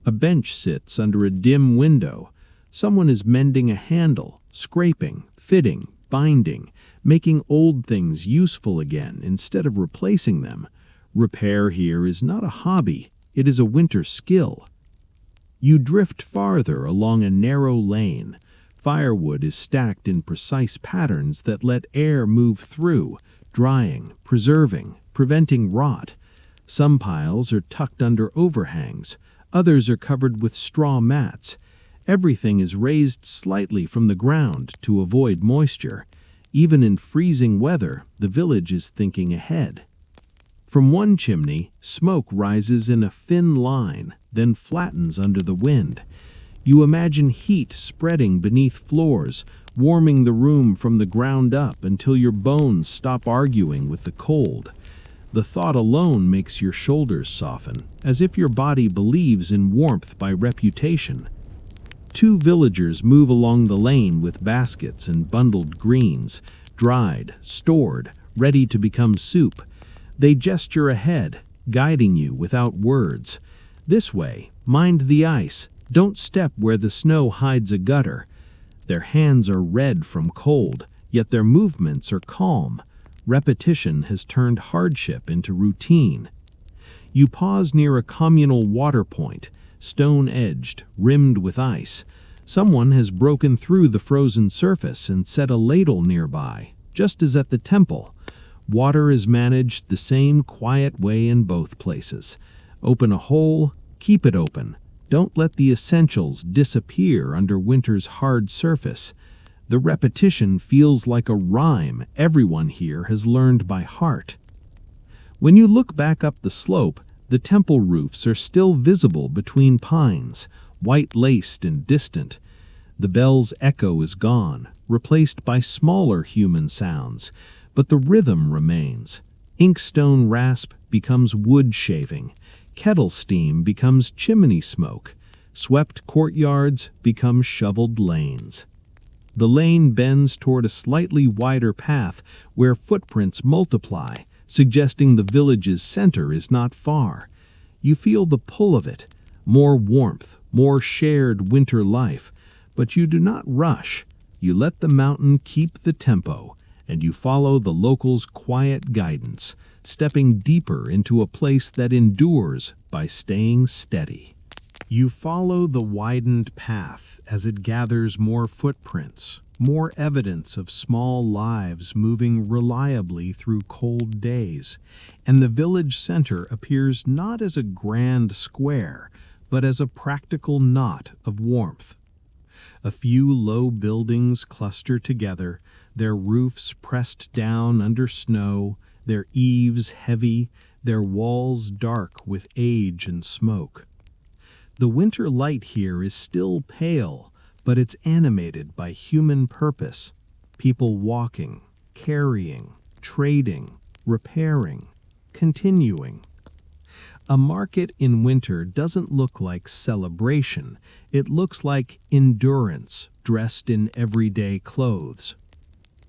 S1: A bench sits under a dim window. Someone is mending a handle, scraping, fitting, binding, making old things useful again instead of replacing them. Repair here is not a hobby, it is a winter skill. You drift farther along a narrow lane. Firewood is stacked in precise patterns that let air move through, drying, preserving, preventing rot. Some piles are tucked under overhangs, others are covered with straw mats. Everything is raised slightly from the ground to avoid moisture. Even in freezing weather, the village is thinking ahead. From one chimney, smoke rises in a thin line, then flattens under the wind. You imagine heat spreading beneath floors, warming the room from the ground up until your bones stop arguing with the cold. The thought alone makes your shoulders soften, as if your body believes in warmth by reputation. Two villagers move along the lane with baskets and bundled greens, dried, stored, ready to become soup. They gesture ahead, guiding you without words. This way, mind the ice, don't step where the snow hides a gutter. Their hands are red from cold, yet their movements are calm. Repetition has turned hardship into routine. You pause near a communal water point, stone-edged, rimmed with ice. Someone has broken through the frozen surface and set a ladle nearby, just as at the temple. Water is managed the same quiet way in both places. Open a hole, keep it open. Don't let the essentials disappear under winter's hard surface. The repetition feels like a rhyme everyone here has learned by heart. When you look back up the slope, the temple roofs are still visible between pines, white-laced and distant. The bell's echo is gone, replaced by smaller human sounds, but the rhythm remains. Inkstone rasp becomes wood shaving, kettle steam becomes chimney smoke, swept courtyards become shoveled lanes. The lane bends toward a slightly wider path where footprints multiply, suggesting the village's center is not far. You feel the pull of it, more warmth, more shared winter life, but you do not rush. You let the mountain keep the tempo, and you follow the locals' quiet guidance, stepping deeper into a place that endures by staying steady. You follow the widened path as it gathers more footprints, more evidence of small lives moving reliably through cold days, and the village center appears not as a grand square, but as a practical knot of warmth. A few low buildings cluster together, their roofs pressed down under snow, their eaves heavy, their walls dark with age and smoke. The winter light here is still pale, but it's animated by human purpose. People walking, carrying, trading, repairing, continuing. A market in winter doesn't look like celebration. It looks like endurance dressed in everyday clothes.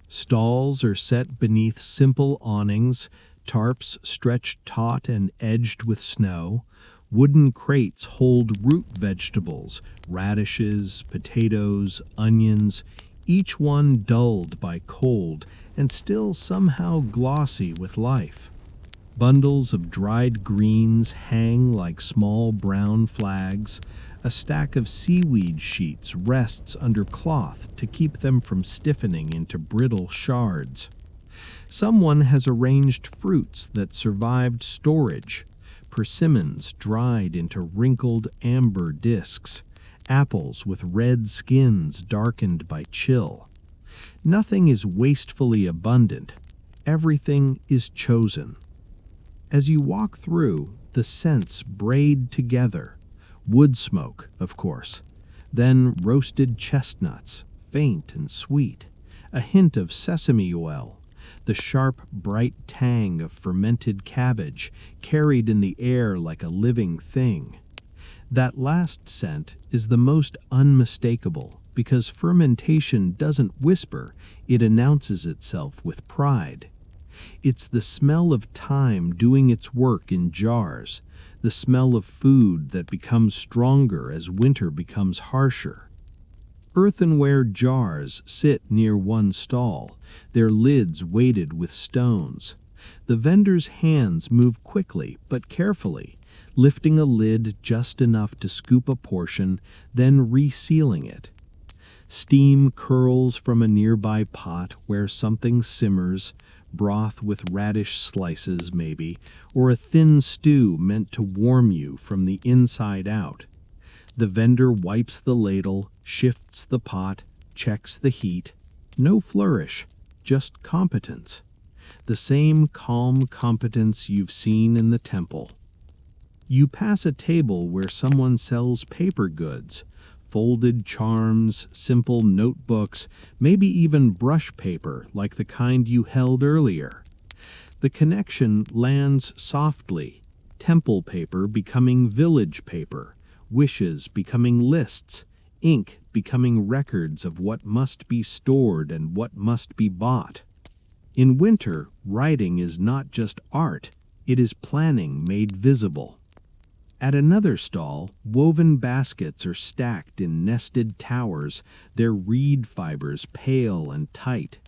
S1: Stalls are set beneath simple awnings, tarps stretched taut and edged with snow. Wooden crates hold root vegetables, radishes, potatoes, onions, each one dulled by cold and still somehow glossy with life. Bundles of dried greens hang like small brown flags. A stack of seaweed sheets rests under cloth to keep them from stiffening into brittle shards. Someone has arranged fruits that survived storage. Persimmons dried into wrinkled amber discs, apples with red skins darkened by chill. Nothing is wastefully abundant. Everything is chosen. As you walk through, the scents braid together. Wood smoke, of course. Then roasted chestnuts, faint and sweet. A hint of sesame oil. The sharp, bright tang of fermented cabbage, carried in the air like a living thing. That last scent is the most unmistakable, because fermentation doesn't whisper, it announces itself with pride. It's the smell of time doing its work in jars, the smell of food that becomes stronger as winter becomes harsher. Earthenware jars sit near one stall, their lids weighted with stones. The vendor's hands move quickly but carefully, lifting a lid just enough to scoop a portion, then resealing it. Steam curls from a nearby pot where something simmers, broth with radish slices maybe, or a thin stew meant to warm you from the inside out. The vendor wipes the ladle, shifts the pot, checks the heat. No flourish, just competence. The same calm competence you've seen in the temple. You pass a table where someone sells paper goods, folded charms, simple notebooks, maybe even brush paper like the kind you held earlier. The connection lands softly, temple paper becoming village paper, wishes becoming lists, ink becoming records of what must be stored and what must be bought. In winter, writing is not just art, it is planning made visible. At another stall, woven baskets are stacked in nested towers, their reed fibers pale and tight.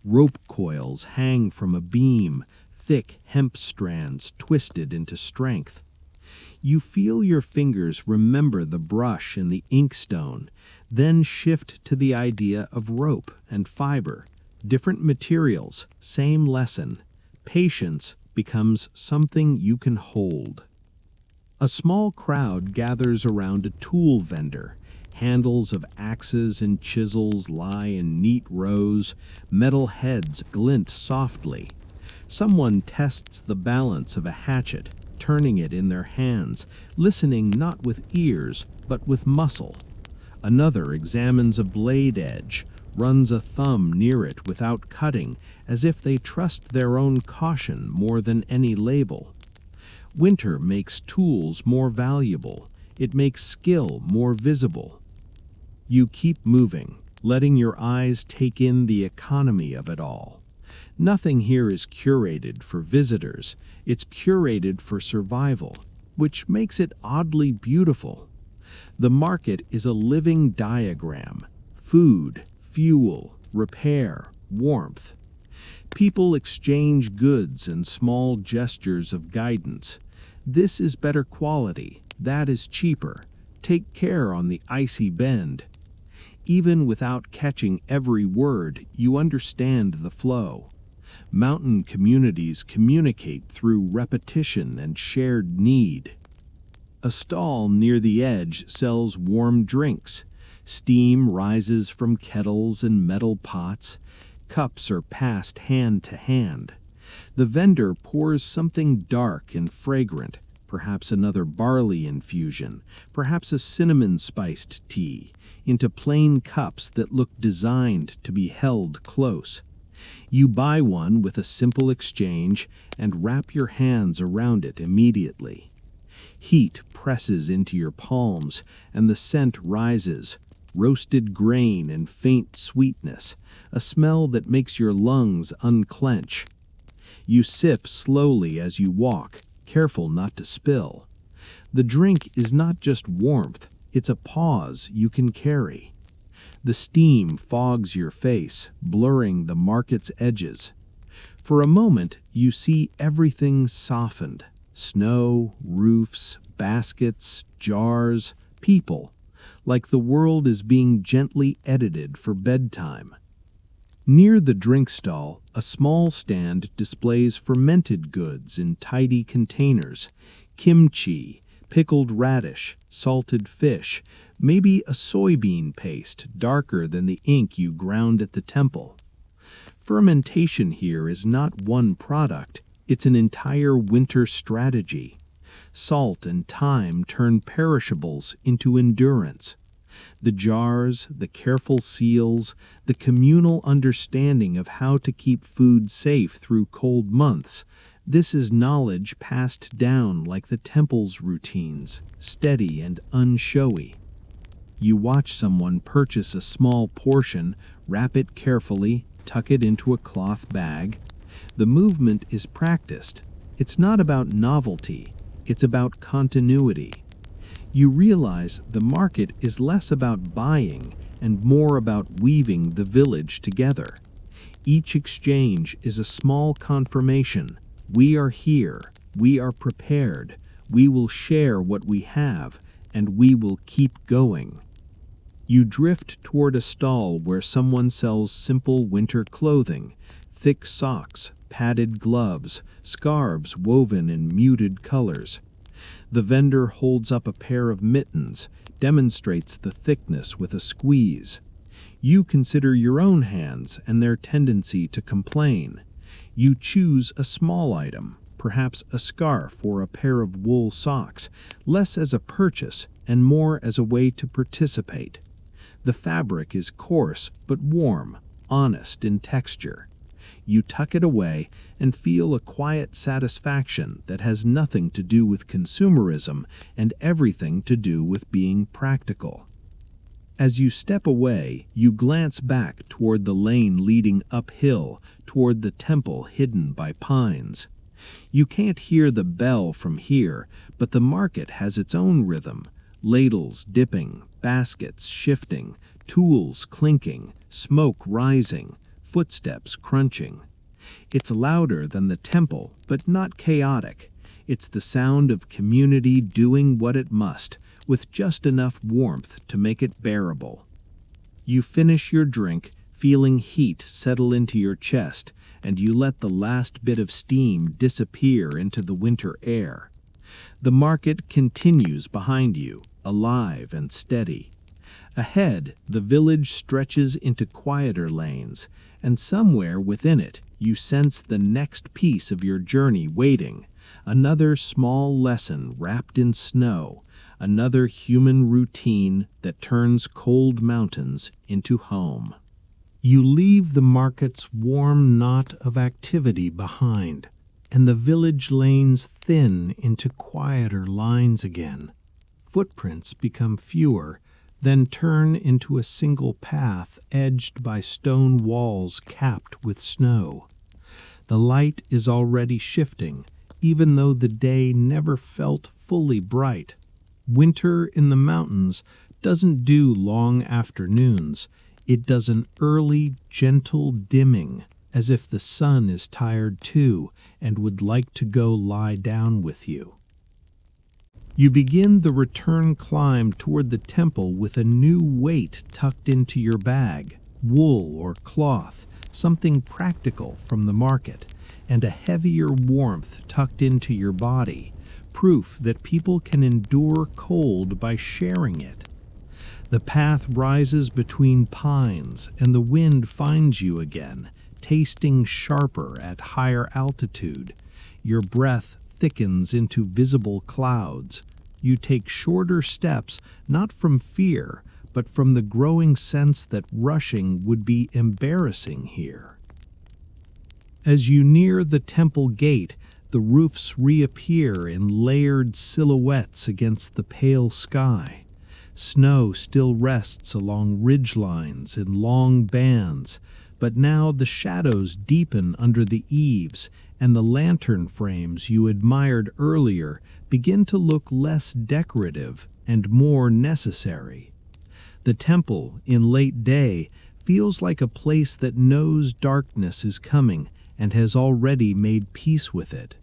S1: Rope coils hang from a beam, thick hemp strands twisted into strength. You feel your fingers remember the brush and the inkstone, then shift to the idea of rope and fiber. Different materials, same lesson. Patience becomes something you can hold. A small crowd gathers around a tool vendor. Handles of axes and chisels lie in neat rows. Metal heads glint softly. Someone tests the balance of a hatchet, turning it in their hands, listening not with ears, but with muscle. Another examines a blade edge, runs a thumb near it without cutting, as if they trust their own caution more than any label. Winter makes tools more valuable. It makes skill more visible. You keep moving, letting your eyes take in the economy of it all. Nothing here is curated for visitors. It's curated for survival, which makes it oddly beautiful. The market is a living diagram. Food, fuel, repair, warmth. People exchange goods and small gestures of guidance. This is better quality. That is cheaper. Take care on the icy bend. Even without catching every word, you understand the flow. Mountain communities communicate through repetition and shared need. A stall near the edge sells warm drinks. Steam rises from kettles and metal pots. Cups are passed hand to hand. The vendor pours something dark and fragrant, perhaps another barley infusion, perhaps a cinnamon-spiced tea, into plain cups that look designed to be held close. You buy one with a simple exchange and wrap your hands around it immediately. Heat presses into your palms, and the scent rises. Roasted grain and faint sweetness, a smell that makes your lungs unclench. You sip slowly as you walk, careful not to spill. The drink is not just warmth, it's a pause you can carry. The steam fogs your face, blurring the market's edges. For a moment, you see everything softened. Snow, roofs, baskets, jars, people, like the world is being gently edited for bedtime. Near the drink stall, a small stand displays fermented goods in tidy containers, kimchi, pickled radish, salted fish, maybe a soybean paste darker than the ink you ground at the temple. Fermentation here is not one product, it's an entire winter strategy. Salt and thyme turn perishables into endurance. The jars, the careful seals, the communal understanding of how to keep food safe through cold months, this is knowledge passed down like the temple's routines, steady and unshowy. You watch someone purchase a small portion, wrap it carefully, tuck it into a cloth bag. The movement is practiced. It's not about novelty, it's about continuity. You realize the market is less about buying and more about weaving the village together. Each exchange is a small confirmation. We are here, we are prepared, we will share what we have, and we will keep going. You drift toward a stall where someone sells simple winter clothing, thick socks, padded gloves, scarves woven in muted colors. The vendor holds up a pair of mittens, demonstrates the thickness with a squeeze. You consider your own hands and their tendency to complain. You choose a small item, perhaps a scarf or a pair of wool socks, less as a purchase and more as a way to participate. The fabric is coarse but warm, honest in texture. You tuck it away and feel a quiet satisfaction that has nothing to do with consumerism and everything to do with being practical. As you step away, you glance back toward the lane leading uphill toward the temple hidden by pines. You can't hear the bell from here, but the market has its own rhythm. Ladles dipping, baskets shifting, tools clinking, smoke rising. footsteps crunching. It's louder than the temple, but not chaotic. It's the sound of community doing what it must, with just enough warmth to make it bearable. You finish your drink, feeling heat settle into your chest, and you let the last bit of steam disappear into the winter air. The market continues behind you, alive and steady. Ahead, the village stretches into quieter lanes, and somewhere within it, you sense the next piece of your journey waiting. Another small lesson wrapped in snow, another human routine that turns cold mountains into home. You leave the market's warm knot of activity behind, and the village lanes thin into quieter lines again. Footprints become fewer, then turn into a single path edged by stone walls capped with snow. The light is already shifting, even though the day never felt fully bright. Winter in the mountains doesn't do long afternoons. It does an early, gentle dimming, as if the sun is tired too and would like to go lie down with you. You begin the return climb toward the temple with a new weight tucked into your bag, wool or cloth, something practical from the market, and a heavier warmth tucked into your body, proof that people can endure cold by sharing it. The path rises between pines, and the wind finds you again, tasting sharper at higher altitude. Your breath thickens into visible clouds. You take shorter steps, not from fear, but from the growing sense that rushing would be embarrassing here. As you near the temple gate, the roofs reappear in layered silhouettes against the pale sky. Snow still rests along ridgelines in long bands, but now the shadows deepen under the eaves, and the lantern frames you admired earlier begin to look less decorative and more necessary. The temple, in late day, feels like a place that knows darkness is coming and has already made peace with it.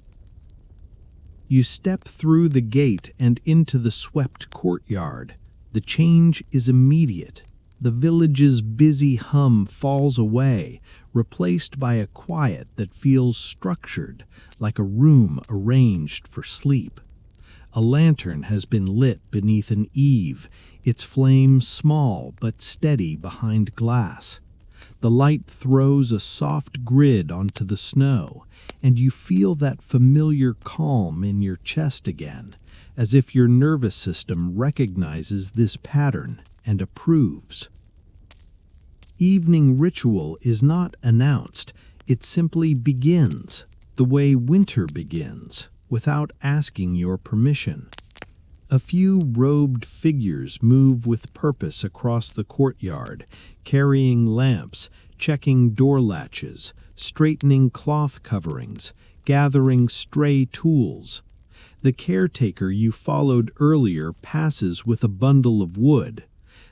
S1: You step through the gate and into the swept courtyard. The change is immediate. The village's busy hum falls away, replaced by a quiet that feels structured, like a room arranged for sleep. A lantern has been lit beneath an eave, its flame small but steady behind glass. The light throws a soft grid onto the snow, and you feel that familiar calm in your chest again, as if your nervous system recognizes this pattern and approves. Evening ritual is not announced, it simply begins, the way winter begins, without asking your permission. A few robed figures move with purpose across the courtyard, carrying lamps, checking door latches, straightening cloth coverings, gathering stray tools. The caretaker you followed earlier passes with a bundle of wood.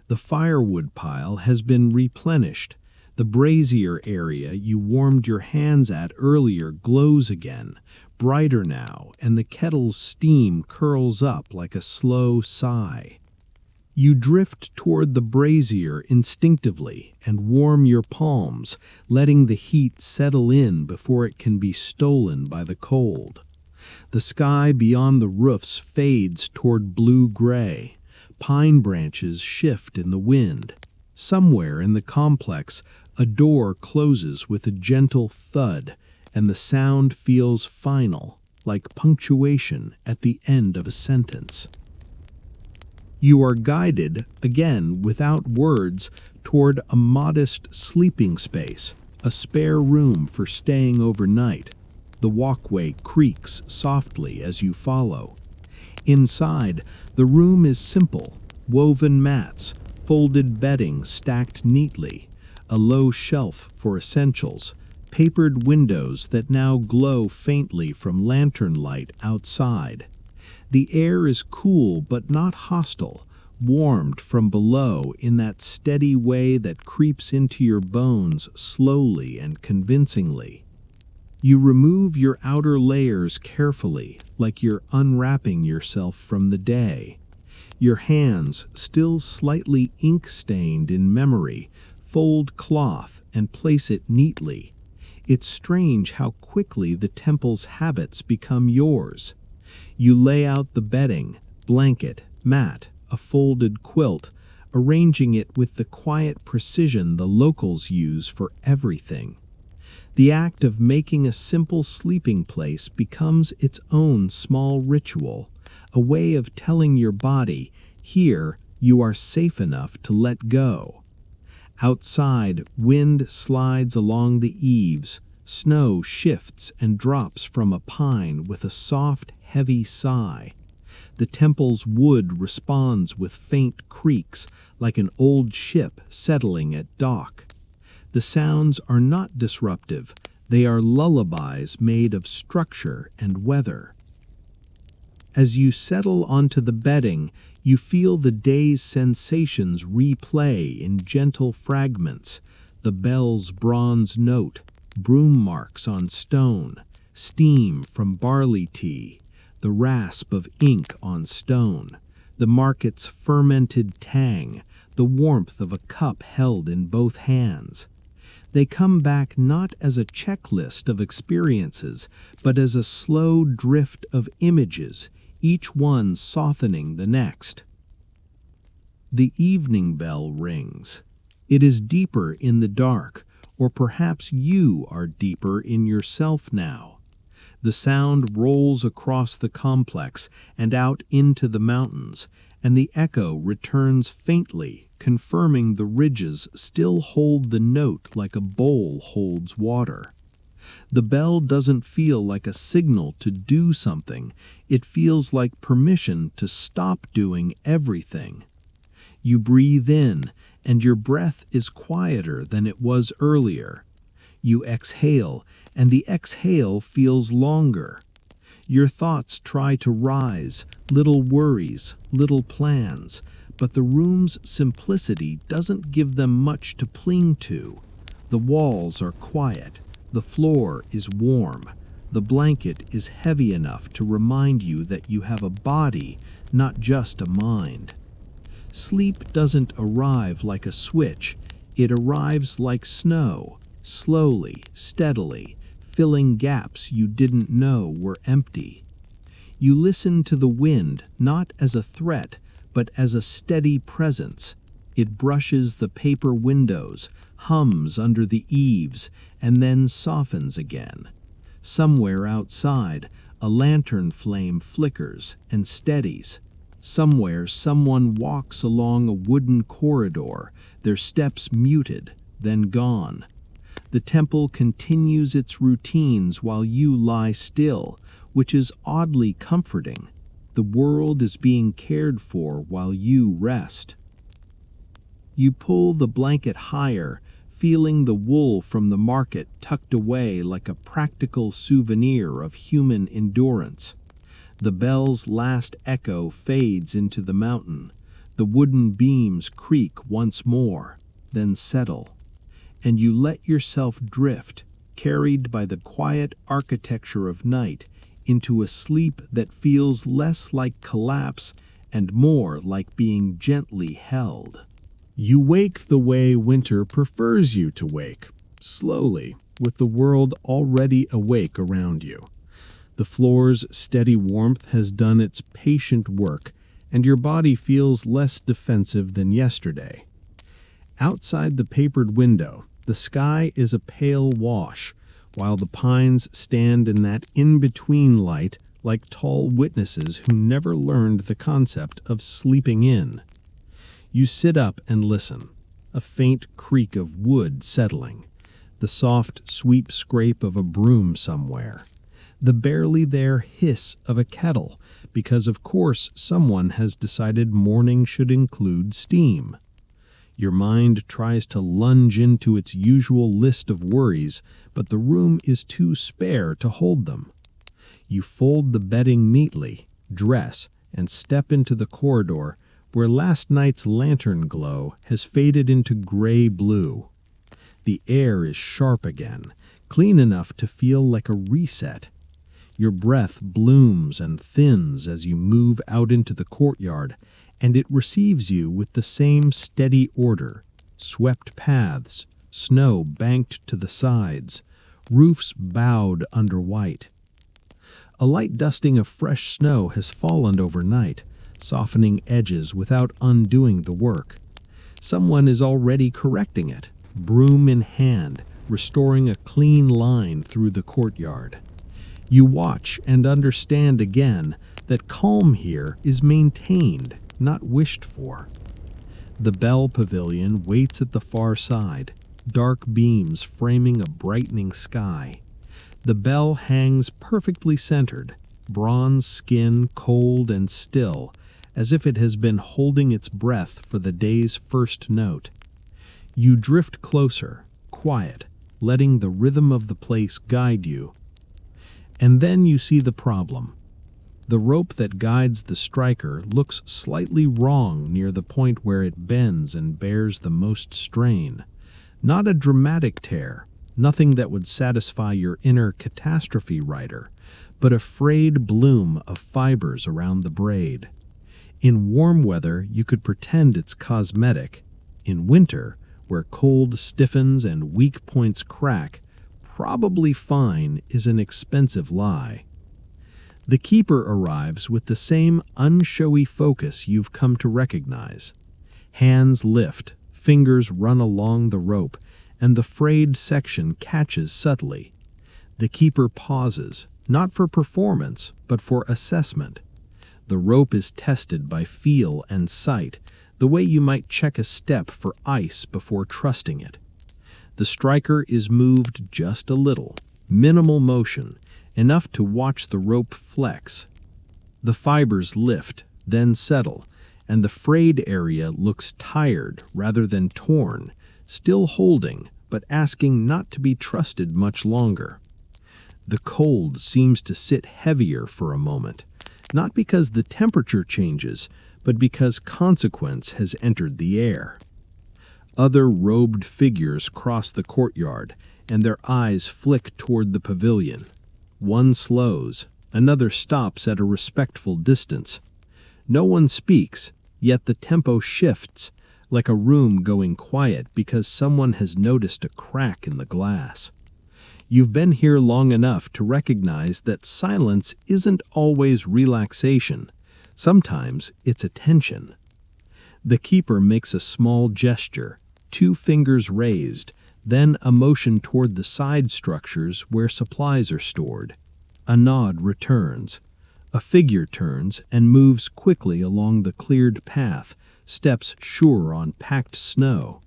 S1: The firewood pile has been replenished. The brazier area you warmed your hands at earlier glows again, brighter now, and the kettle's steam curls up like a slow sigh. You drift toward the brazier instinctively and warm your palms, letting the heat settle in before it can be stolen by the cold. The sky beyond the roofs fades toward blue-gray. Pine branches shift in the wind. Somewhere in the complex, a door closes with a gentle thud, and the sound feels final, like punctuation at the end of a sentence. You are guided, again without words, toward a modest sleeping space, a spare room for staying overnight. The walkway creaks softly as you follow. Inside, the room is simple: woven mats, folded bedding stacked neatly, a low shelf for essentials, papered windows that now glow faintly from lantern light outside. The air is cool but not hostile, warmed from below in that steady way that creeps into your bones slowly and convincingly. You remove your outer layers carefully, like you're unwrapping yourself from the day. Your hands, still slightly ink-stained in memory, fold cloth and place it neatly. It's strange how quickly the temple's habits become yours. You lay out the bedding, blanket, mat, a folded quilt, arranging it with the quiet precision the locals use for everything. The act of making a simple sleeping place becomes its own small ritual, a way of telling your body, here you are safe enough to let go. Outside, wind slides along the eaves, snow shifts and drops from a pine with a soft, heavy sigh. The temple's wood responds with faint creaks, like an old ship settling at dock. The sounds are not disruptive, they are lullabies made of structure and weather. As you settle onto the bedding, you feel the day's sensations replay in gentle fragments: the bell's bronze note, broom marks on stone, steam from barley tea, the rasp of ink on stone, the market's fermented tang, the warmth of a cup held in both hands. They come back not as a checklist of experiences, but as a slow drift of images, each one softening the next. The evening bell rings. It is deeper in the dark, or perhaps you are deeper in yourself now. The sound rolls across the complex and out into the mountains, and the echo returns faintly, confirming the ridges still hold the note like a bowl holds water. The bell doesn't feel like a signal to do something, it feels like permission to stop doing everything. You breathe in, and your breath is quieter than it was earlier. You exhale, and the exhale feels longer. Your thoughts try to rise, little worries, little plans, but the room's simplicity doesn't give them much to cling to. The walls are quiet, the floor is warm, the blanket is heavy enough to remind you that you have a body, not just a mind. Sleep doesn't arrive like a switch, it arrives like snow, slowly, steadily, filling gaps you didn't know were empty. You listen to the wind not as a threat, but as a steady presence. It brushes the paper windows, hums under the eaves, and then softens again. Somewhere outside, a lantern flame flickers and steadies. Somewhere someone walks along a wooden corridor, their steps muted, then gone. The temple continues its routines while you lie still, which is oddly comforting. The world is being cared for while you rest. You pull the blanket higher, feeling the wool from the market tucked away like a practical souvenir of human endurance. The bell's last echo fades into the mountain. The wooden beams creak once more, then settle. And you let yourself drift, carried by the quiet architecture of night, into a sleep that feels less like collapse and more like being gently held. You wake the way winter prefers you to wake, slowly, with the world already awake around you. The floor's steady warmth has done its patient work, and your body feels less defensive than yesterday. Outside the papered window, the sky is a pale wash, while the pines stand in that in-between light like tall witnesses who never learned the concept of sleeping in. You sit up and listen, a faint creak of wood settling, the soft, sweep scrape of a broom somewhere, the barely there hiss of a kettle, because of course someone has decided morning should include steam. Your mind tries to lunge into its usual list of worries, but the room is too spare to hold them. You fold the bedding neatly, dress, and step into the corridor, where last night's lantern glow has faded into gray-blue. The air is sharp again, clean enough to feel like a reset. Your breath blooms and thins as you move out into the courtyard, and it receives you with the same steady order: swept paths, snow banked to the sides, roofs bowed under white. A light dusting of fresh snow has fallen overnight, softening edges without undoing the work. Someone is already correcting it, broom in hand, restoring a clean line through the courtyard. You watch and understand again that calm here is maintained, not wished for. The bell pavilion waits at the far side, dark beams framing a brightening sky. The bell hangs perfectly centered, bronze skin cold and still, as if it has been holding its breath for the day's first note. You drift closer, quiet, letting the rhythm of the place guide you. And then you see the problem. The rope that guides the striker looks slightly wrong near the point where it bends and bears the most strain. Not a dramatic tear, nothing that would satisfy your inner catastrophe writer, but a frayed bloom of fibers around the braid. In warm weather, you could pretend it's cosmetic. In winter, where cold stiffens and weak points crack, probably fine is an expensive lie. The keeper arrives with the same unshowy focus you've come to recognize. Hands lift, fingers run along the rope, and the frayed section catches subtly. The keeper pauses, not for performance, but for assessment. The rope is tested by feel and sight, the way you might check a step for ice before trusting it. The striker is moved just a little, minimal motion, enough to watch the rope flex. The fibers lift, then settle, and the frayed area looks tired rather than torn, still holding, but asking not to be trusted much longer. The cold seems to sit heavier for a moment, not because the temperature changes, but because consequence has entered the air. Other robed figures cross the courtyard, and their eyes flick toward the pavilion. One slows, another stops at a respectful distance. No one speaks, yet the tempo shifts, like a room going quiet because someone has noticed a crack in the glass. You've been here long enough to recognize that silence isn't always relaxation. Sometimes it's attention. The keeper makes a small gesture, 2 fingers raised, then a motion toward the side structures where supplies are stored. A nod returns. A figure turns and moves quickly along the cleared path, steps sure on packed snow.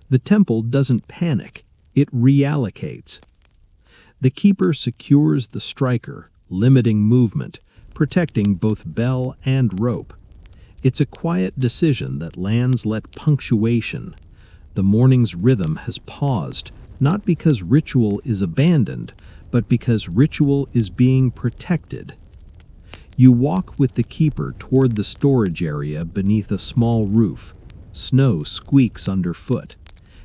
S1: The temple doesn't panic, it reallocates. The keeper secures the striker, limiting movement, protecting both bell and rope. It's a quiet decision that lands let punctuation. The morning's rhythm has paused, not because ritual is abandoned, but because ritual is being protected. You walk with the keeper toward the storage area beneath a small roof. Snow squeaks underfoot.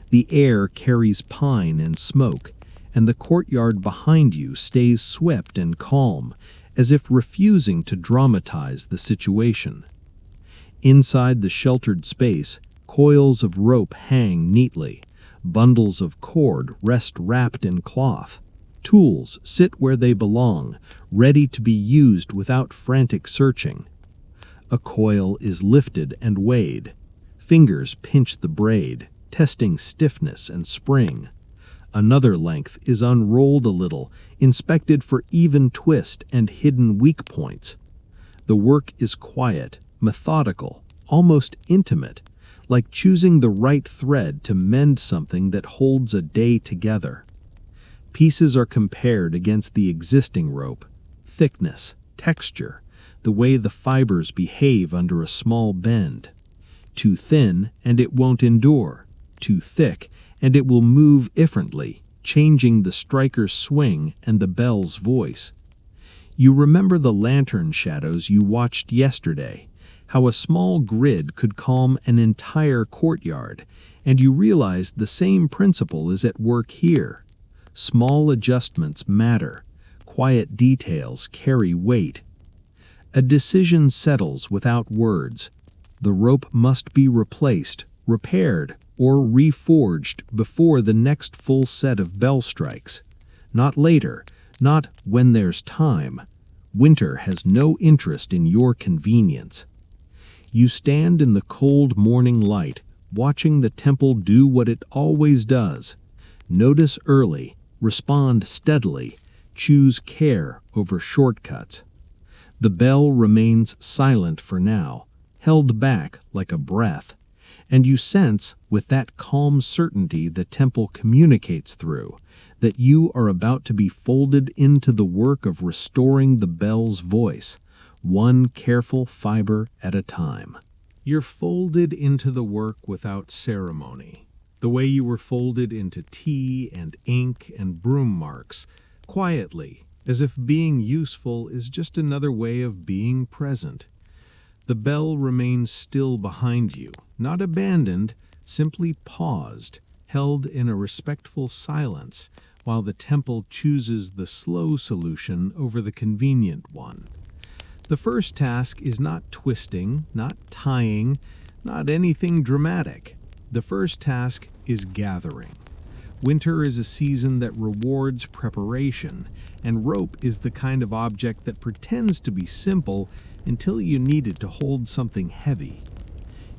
S1: The air carries pine and smoke, and the courtyard behind you stays swept and calm, as if refusing to dramatize the situation. Inside the sheltered space, coils of rope hang neatly. Bundles of cord rest wrapped in cloth. Tools sit where they belong, ready to be used without frantic searching. A coil is lifted and weighed. Fingers pinch the braid, testing stiffness and spring. Another length is unrolled a little, inspected for even twist and hidden weak points. The work is quiet, methodical, almost intimate, like choosing the right thread to mend something that holds a day together. Pieces are compared against the existing rope: thickness, texture, the way the fibers behave under a small bend. Too thin, and it won't endure. Too thick, and it will move differently, changing the striker's swing and the bell's voice. You remember the lantern shadows you watched yesterday, how a small grid could calm an entire courtyard, and you realize the same principle is at work here. Small adjustments matter. Quiet details carry weight. A decision settles without words. The rope must be replaced, repaired, or reforged before the next full set of bell strikes. Not later, not when there's time. Winter has no interest in your convenience. You stand in the cold morning light, watching the temple do what it always does. Notice early, respond steadily, choose care over shortcuts. The bell remains silent for now, held back like a breath, and you sense, with that calm certainty the temple communicates through, that you are about to be folded into the work of restoring the bell's voice, one careful fiber at a time. You're folded into the work without ceremony, the way you were folded into tea and ink and broom marks, quietly, as if being useful is just another way of being present. The bell remains still behind you, not abandoned, simply paused, held in a respectful silence, while the temple chooses the slow solution over the convenient one. The first task is not twisting, not tying, not anything dramatic. The first task is gathering. Winter is a season that rewards preparation, and rope is the kind of object that pretends to be simple until you need it to hold something heavy.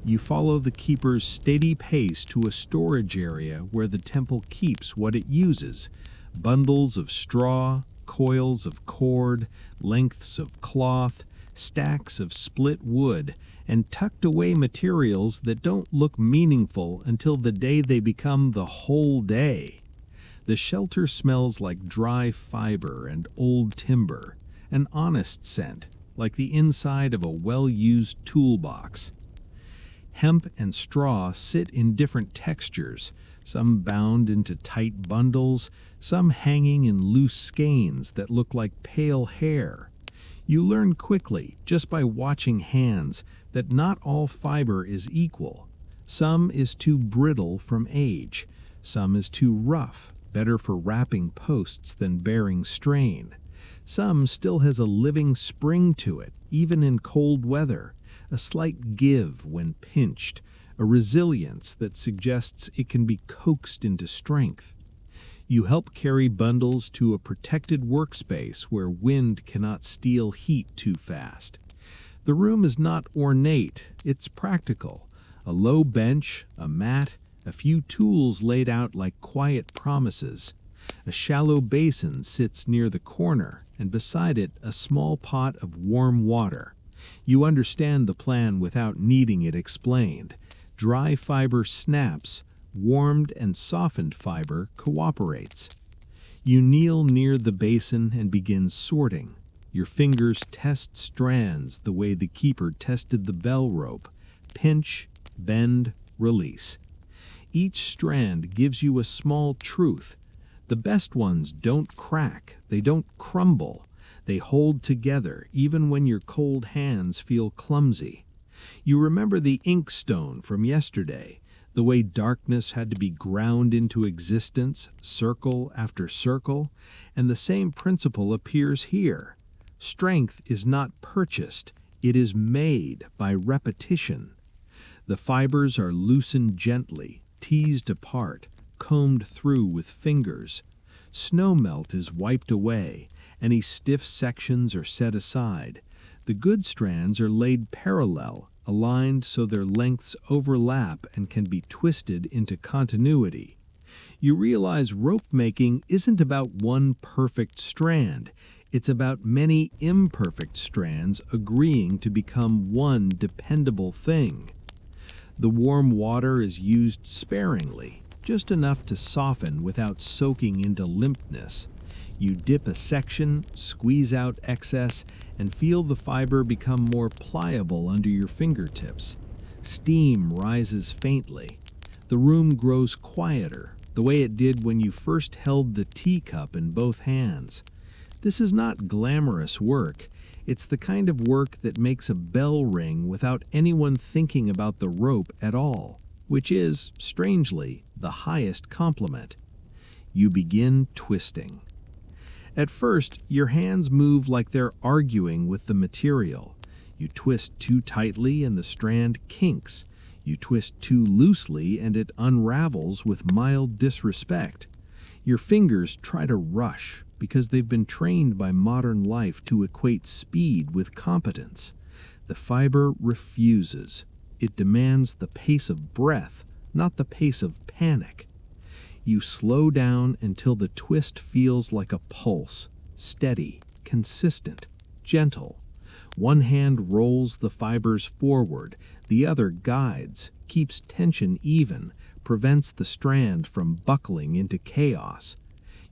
S1: You follow the keeper's steady pace to a storage area where the temple keeps what it uses: bundles of straw, coils of cord, lengths of cloth, stacks of split wood, and tucked away materials that don't look meaningful until the day they become the whole day. The shelter smells like dry fiber and old timber, an honest scent, like the inside of a well-used toolbox. Hemp and straw sit in different textures, some bound into tight bundles, some hanging in loose skeins that look like pale hair. You learn quickly, just by watching hands, that not all fiber is equal. Some is too brittle from age, some is too rough, better for wrapping posts than bearing strain. Some still has a living spring to it, even in cold weather, a slight give when pinched, a resilience that suggests it can be coaxed into strength. You help carry bundles to a protected workspace where wind cannot steal heat too fast. The room is not ornate, it's practical. A low bench, a mat, a few tools laid out like quiet promises. A shallow basin sits near the corner, and beside it a small pot of warm water. You understand the plan without needing it explained. Dry fiber snaps, warmed and softened fiber cooperates. You kneel near the basin and begin sorting. Your fingers test strands the way the keeper tested the bell rope: pinch, bend, release. Each strand gives you a small truth. The best ones don't crack, they don't crumble. They hold together even when your cold hands feel clumsy. You remember the inkstone from yesterday, the way darkness had to be ground into existence, circle after circle, and the same principle appears here. Strength is not purchased, it is made by repetition. The fibers are loosened gently, teased apart, combed through with fingers. Snowmelt is wiped away, any stiff sections are set aside. The good strands are laid parallel, aligned so their lengths overlap and can be twisted into continuity. You realize rope making isn't about one perfect strand. It's about many imperfect strands agreeing to become one dependable thing. The warm water is used sparingly, just enough to soften without soaking into limpness. You dip a section, squeeze out excess, and feel the fiber become more pliable under your fingertips. Steam rises faintly. The room grows quieter, the way it did when you first held the teacup in both hands. This is not glamorous work. It's the kind of work that makes a bell ring without anyone thinking about the rope at all, which is, strangely, the highest compliment. You begin twisting. At first, your hands move like they're arguing with the material. You twist too tightly and the strand kinks. You twist too loosely and it unravels with mild disrespect. Your fingers try to rush because they've been trained by modern life to equate speed with competence. The fiber refuses. It demands the pace of breath, not the pace of panic. You slow down until the twist feels like a pulse, steady, consistent, gentle. One hand rolls the fibers forward, the other guides, keeps tension even, prevents the strand from buckling into chaos.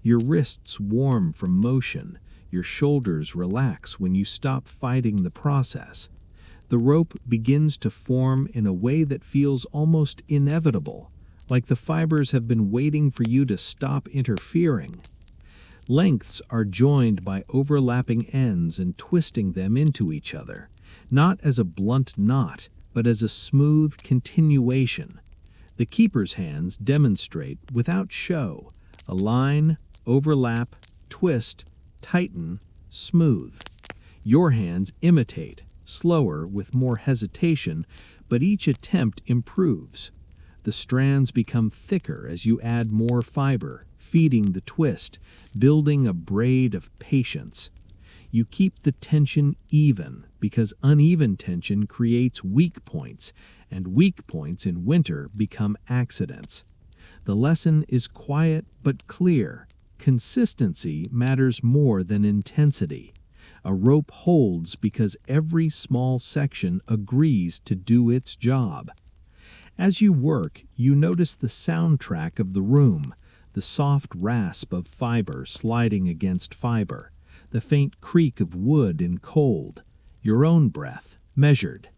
S1: Your wrists warm from motion, your shoulders relax when you stop fighting the process. The rope begins to form in a way that feels almost inevitable, like the fibers have been waiting for you to stop interfering. Lengths are joined by overlapping ends and twisting them into each other, not as a blunt knot, but as a smooth continuation. The keeper's hands demonstrate, without show, align, overlap, twist, tighten, smooth. Your hands imitate, slower, with more hesitation, but each attempt improves. The strands become thicker as you add more fiber, feeding the twist, building a braid of patience. You keep the tension even because uneven tension creates weak points, and weak points in winter become accidents. The lesson is quiet but clear. Consistency matters more than intensity. A rope holds because every small section agrees to do its job. As you work, you notice the soundtrack of the room, the soft rasp of fiber sliding against fiber, the faint creak of wood in cold, your own breath, measured.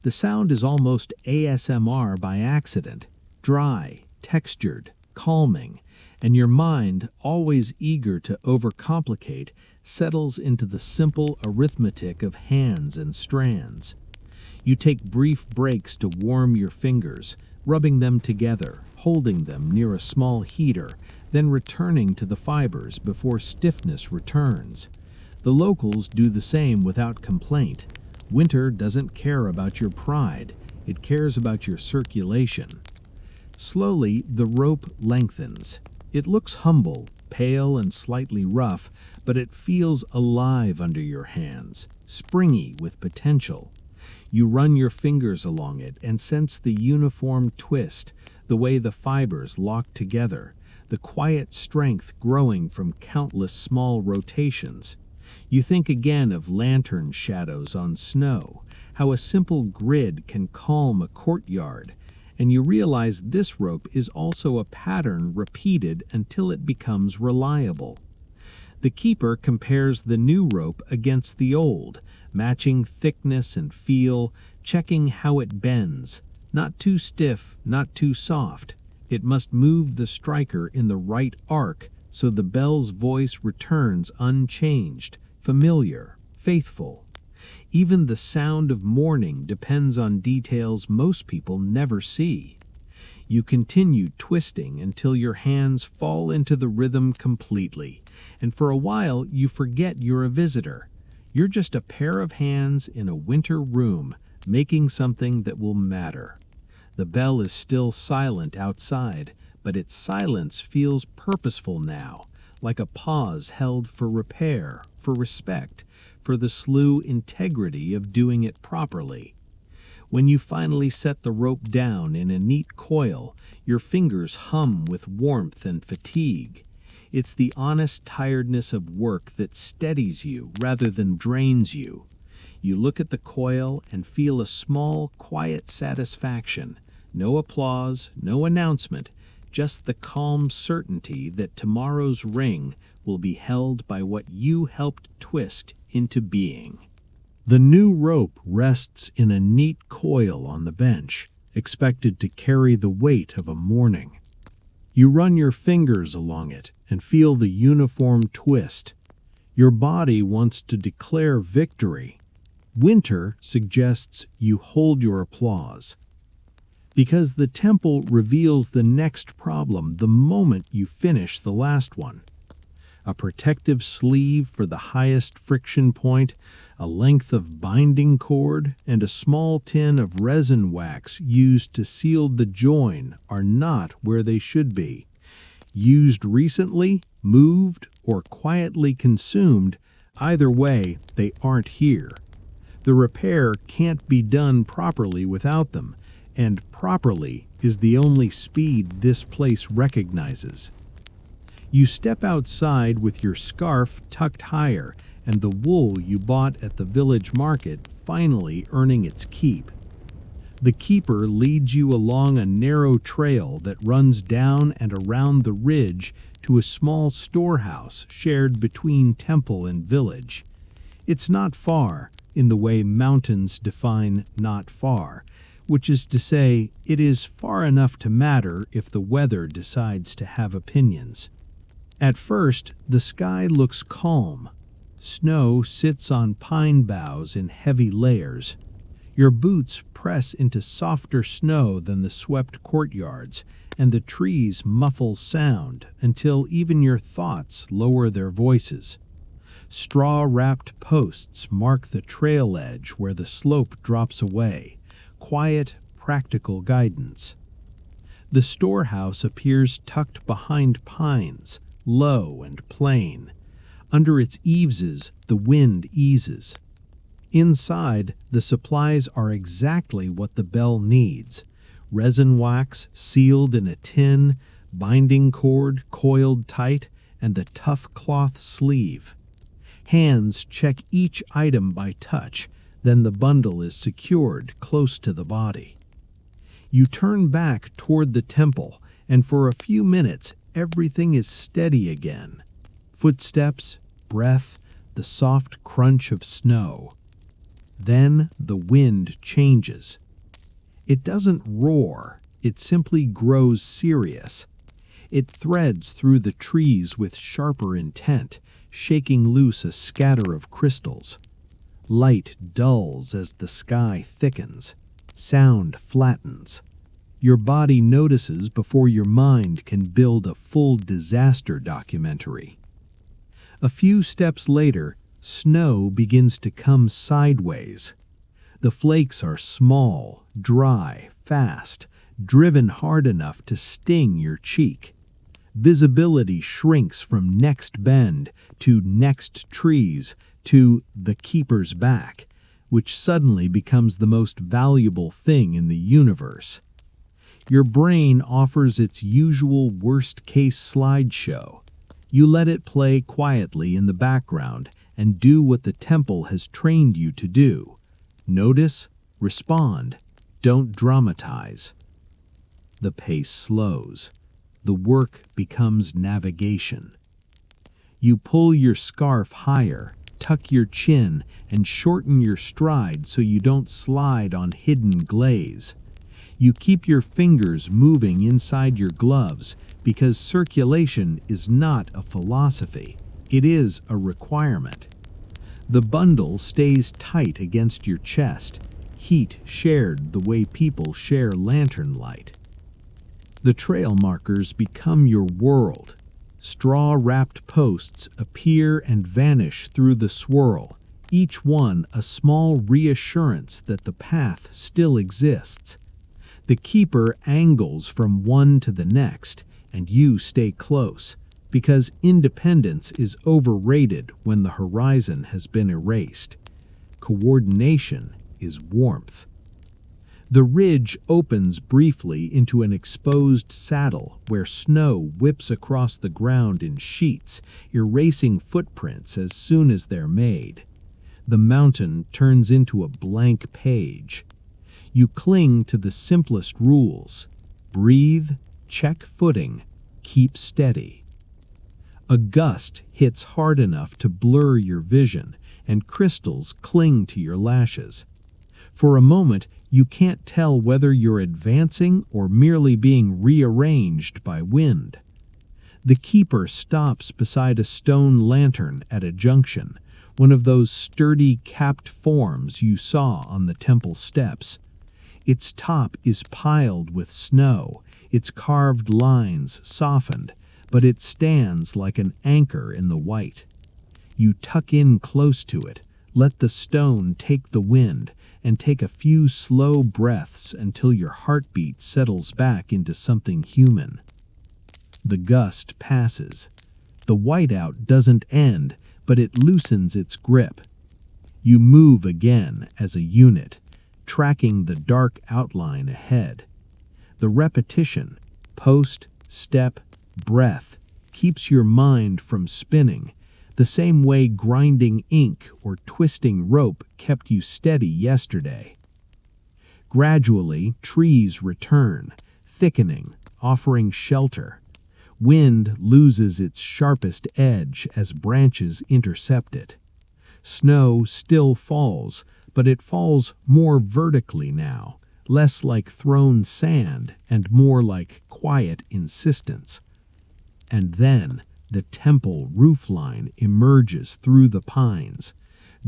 S1: The sound is almost ASMR by accident, dry, textured, calming, and your mind, always eager to overcomplicate, settles into the simple arithmetic of hands and strands. You take brief breaks to warm your fingers, rubbing them together, holding them near a small heater, then returning to the fibers before stiffness returns. The locals do the same without complaint. Winter doesn't care about your pride, it cares about your circulation. Slowly, the rope lengthens. It looks humble, pale and slightly rough, but it feels alive under your hands, springy with potential. You run your fingers along it and sense the uniform twist, the way the fibers lock together, the quiet strength growing from countless small rotations. You think again of lantern shadows on snow, how a simple grid can calm a courtyard, and you realize this rope is also a pattern repeated until it becomes reliable. The keeper compares the new rope against the old, matching thickness and feel, checking how it bends. Not too stiff, not too soft. It must move the striker in the right arc so the bell's voice returns unchanged, familiar, faithful. Even the sound of mourning depends on details most people never see. You continue twisting until your hands fall into the rhythm completely, and for a while you forget you're a visitor. You're just a pair of hands in a winter room, making something that will matter. The bell is still silent outside, but its silence feels purposeful now, like a pause held for repair, for respect, for the slow integrity of doing it properly. When you finally set the rope down in a neat coil, your fingers hum with warmth and fatigue. It's the honest tiredness of work that steadies you rather than drains you. You look at the coil and feel a small, quiet satisfaction. No applause, no announcement, just the calm certainty that tomorrow's ring will be held by what you helped twist into being. The new rope rests in a neat coil on the bench, expected to carry the weight of a morning. You run your fingers along it and feel the uniform twist. Your body wants to declare victory. Winter suggests you hold your applause. Because the temple reveals the next problem the moment you finish the last one. A protective sleeve for the highest friction point, a length of binding cord, and a small tin of resin wax used to seal the join are not where they should be. Used recently, moved, or quietly consumed, either way, they aren't here. The repair can't be done properly without them, and properly is the only speed this place recognizes. You step outside with your scarf tucked higher and the wool you bought at the village market finally earning its keep. The keeper leads you along a narrow trail that runs down and around the ridge to a small storehouse shared between temple and village. It's not far, in the way mountains define not far, which is to say, it is far enough to matter if the weather decides to have opinions. At first, the sky looks calm. Snow sits on pine boughs in heavy layers. Your boots press into softer snow than the swept courtyards, and the trees muffle sound until even your thoughts lower their voices. Straw-wrapped posts mark the trail edge where the slope drops away. Quiet, practical guidance. The storehouse appears tucked behind pines, low and plain. Under its eaves, the wind eases. Inside, the supplies are exactly what the bell needs. Resin wax sealed in a tin, binding cord coiled tight, and the tough cloth sleeve. Hands check each item by touch, then the bundle is secured close to the body. You turn back toward the temple, and for a few minutes, everything is steady again. Footsteps, breath, the soft crunch of snow. Then the wind changes. It doesn't roar, it simply grows serious. It threads through the trees with sharper intent, shaking loose a scatter of crystals. Light dulls as the sky thickens. Sound flattens. Your body notices before your mind can build a full disaster documentary. A few steps later, snow begins to come sideways. The flakes are small, dry, fast, driven hard enough to sting your cheek. Visibility shrinks from next bend to next trees to the keeper's back, which suddenly becomes the most valuable thing in the universe. Your brain offers its usual worst-case slideshow. You let it play quietly in the background and do what the temple has trained you to do. Notice, respond, don't dramatize. The pace slows. The work becomes navigation. You pull your scarf higher, tuck your chin, and shorten your stride so you don't slide on hidden glaze. You keep your fingers moving inside your gloves because circulation is not a philosophy, it is a requirement. The bundle stays tight against your chest, heat shared the way people share lantern light. The trail markers become your world. Straw-wrapped posts appear and vanish through the swirl, each one a small reassurance that the path still exists. The keeper angles from one to the next, and you stay close, because independence is overrated when the horizon has been erased. Coordination is warmth. The ridge opens briefly into an exposed saddle where snow whips across the ground in sheets, erasing footprints as soon as they're made. The mountain turns into a blank page. You cling to the simplest rules. Breathe, check footing, keep steady. A gust hits hard enough to blur your vision, and crystals cling to your lashes. For a moment, you can't tell whether you're advancing or merely being rearranged by wind. The keeper stops beside a stone lantern at a junction, one of those sturdy capped forms you saw on the temple steps. Its top is piled with snow, its carved lines softened, but it stands like an anchor in the white. You tuck in close to it, let the stone take the wind, and take a few slow breaths until your heartbeat settles back into something human. The gust passes. The whiteout doesn't end, but it loosens its grip. You move again as a unit, tracking the dark outline ahead. The repetition, post, step, breath, keeps your mind from spinning, the same way grinding ink or twisting rope kept you steady yesterday. Gradually, trees return, thickening, offering shelter. Wind loses its sharpest edge as branches intercept it. Snow still falls, but it falls more vertically now, less like thrown sand and more like quiet insistence. And then the temple roofline emerges through the pines,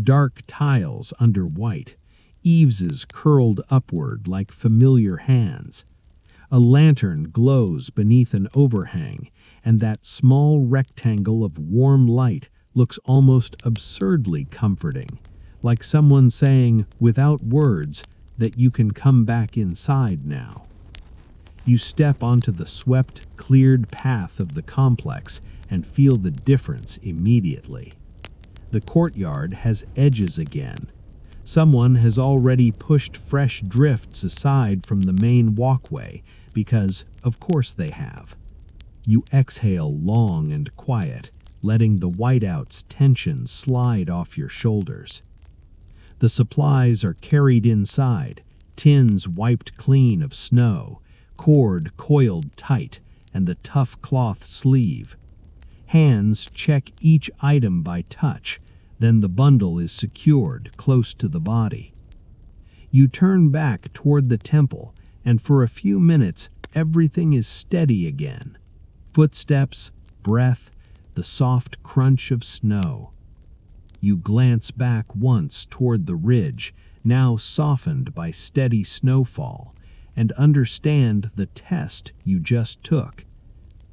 S1: dark tiles under white, eaves curled upward like familiar hands. A lantern glows beneath an overhang, and that small rectangle of warm light looks almost absurdly comforting, like someone saying, without words, that you can come back inside now. You step onto the swept, cleared path of the complex and feel the difference immediately. The courtyard has edges again. Someone has already pushed fresh drifts aside from the main walkway, because, of course they have. You exhale long and quiet, letting the whiteout's tension slide off your shoulders. The supplies are carried inside, tins wiped clean of snow, cord coiled tight, and the tough cloth sleeve. Hands check each item by touch, then the bundle is secured close to the body. You turn back toward the temple, and for a few minutes everything is steady again. Footsteps, breath, the soft crunch of snow. You glance back once toward the ridge, now softened by steady snowfall, and understand the test you just took.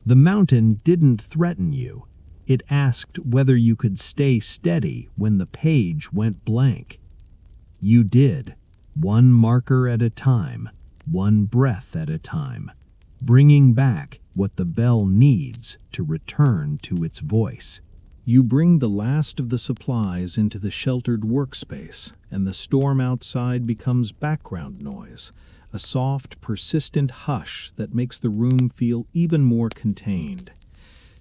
S1: The mountain didn't threaten you. It asked whether you could stay steady when the page went blank. You did, one marker at a time, one breath at a time, bringing back what the bell needs to return to its voice. You bring the last of the supplies into the sheltered workspace, and the storm outside becomes background noise, a soft, persistent hush that makes the room feel even more contained.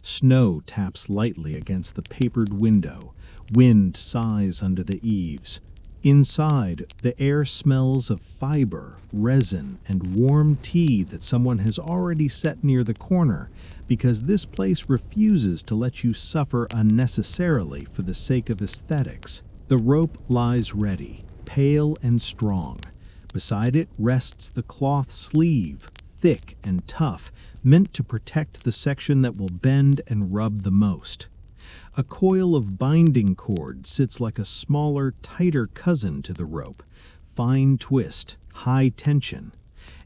S1: Snow taps lightly against the papered window, wind sighs under the eaves. Inside, the air smells of fiber, resin, and warm tea that someone has already set near the corner, because this place refuses to let you suffer unnecessarily for the sake of aesthetics. The rope lies ready, pale and strong. Beside it rests the cloth sleeve, thick and tough, meant to protect the section that will bend and rub the most. A coil of binding cord sits like a smaller, tighter cousin to the rope, fine twist, high tension.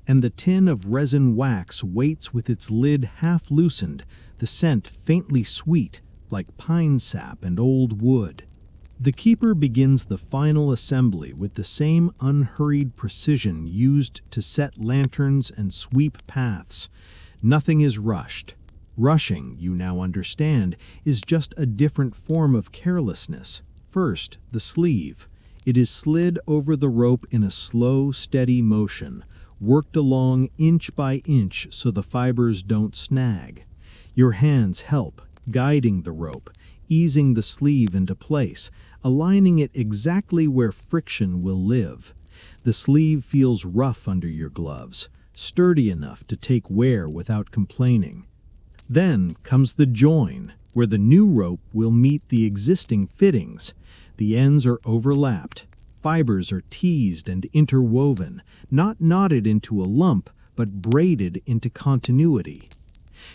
S1: And the tin of resin wax waits with its lid half loosened, the scent faintly sweet, like pine sap and old wood. The keeper begins the final assembly with the same unhurried precision used to set lanterns and sweep paths. Nothing is rushed. Rushing, you now understand, is just a different form of carelessness. First, the sleeve. It is slid over the rope in a slow, steady motion, worked along inch by inch so the fibers don't snag. Your hands help, guiding the rope, easing the sleeve into place, aligning it exactly where friction will live. The sleeve feels rough under your gloves, sturdy enough to take wear without complaining. Then comes the join, where the new rope will meet the existing fittings. The ends are overlapped. Fibers are teased and interwoven, not knotted into a lump, but braided into continuity.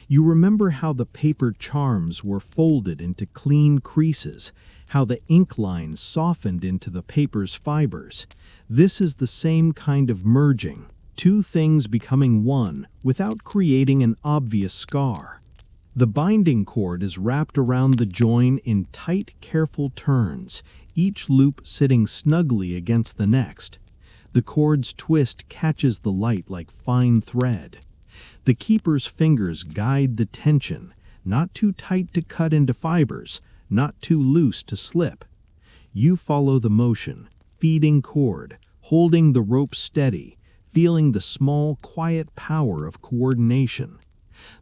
S1: You remember how the paper charms were folded into clean creases, how the ink lines softened into the paper's fibers. This is the same kind of merging, two things becoming one without creating an obvious scar. The binding cord is wrapped around the join in tight, careful turns, each loop sitting snugly against the next. The cord's twist catches the light like fine thread. The keeper's fingers guide the tension, not too tight to cut into fibers, not too loose to slip. You follow the motion, feeding cord, holding the rope steady, feeling the small, quiet power of coordination.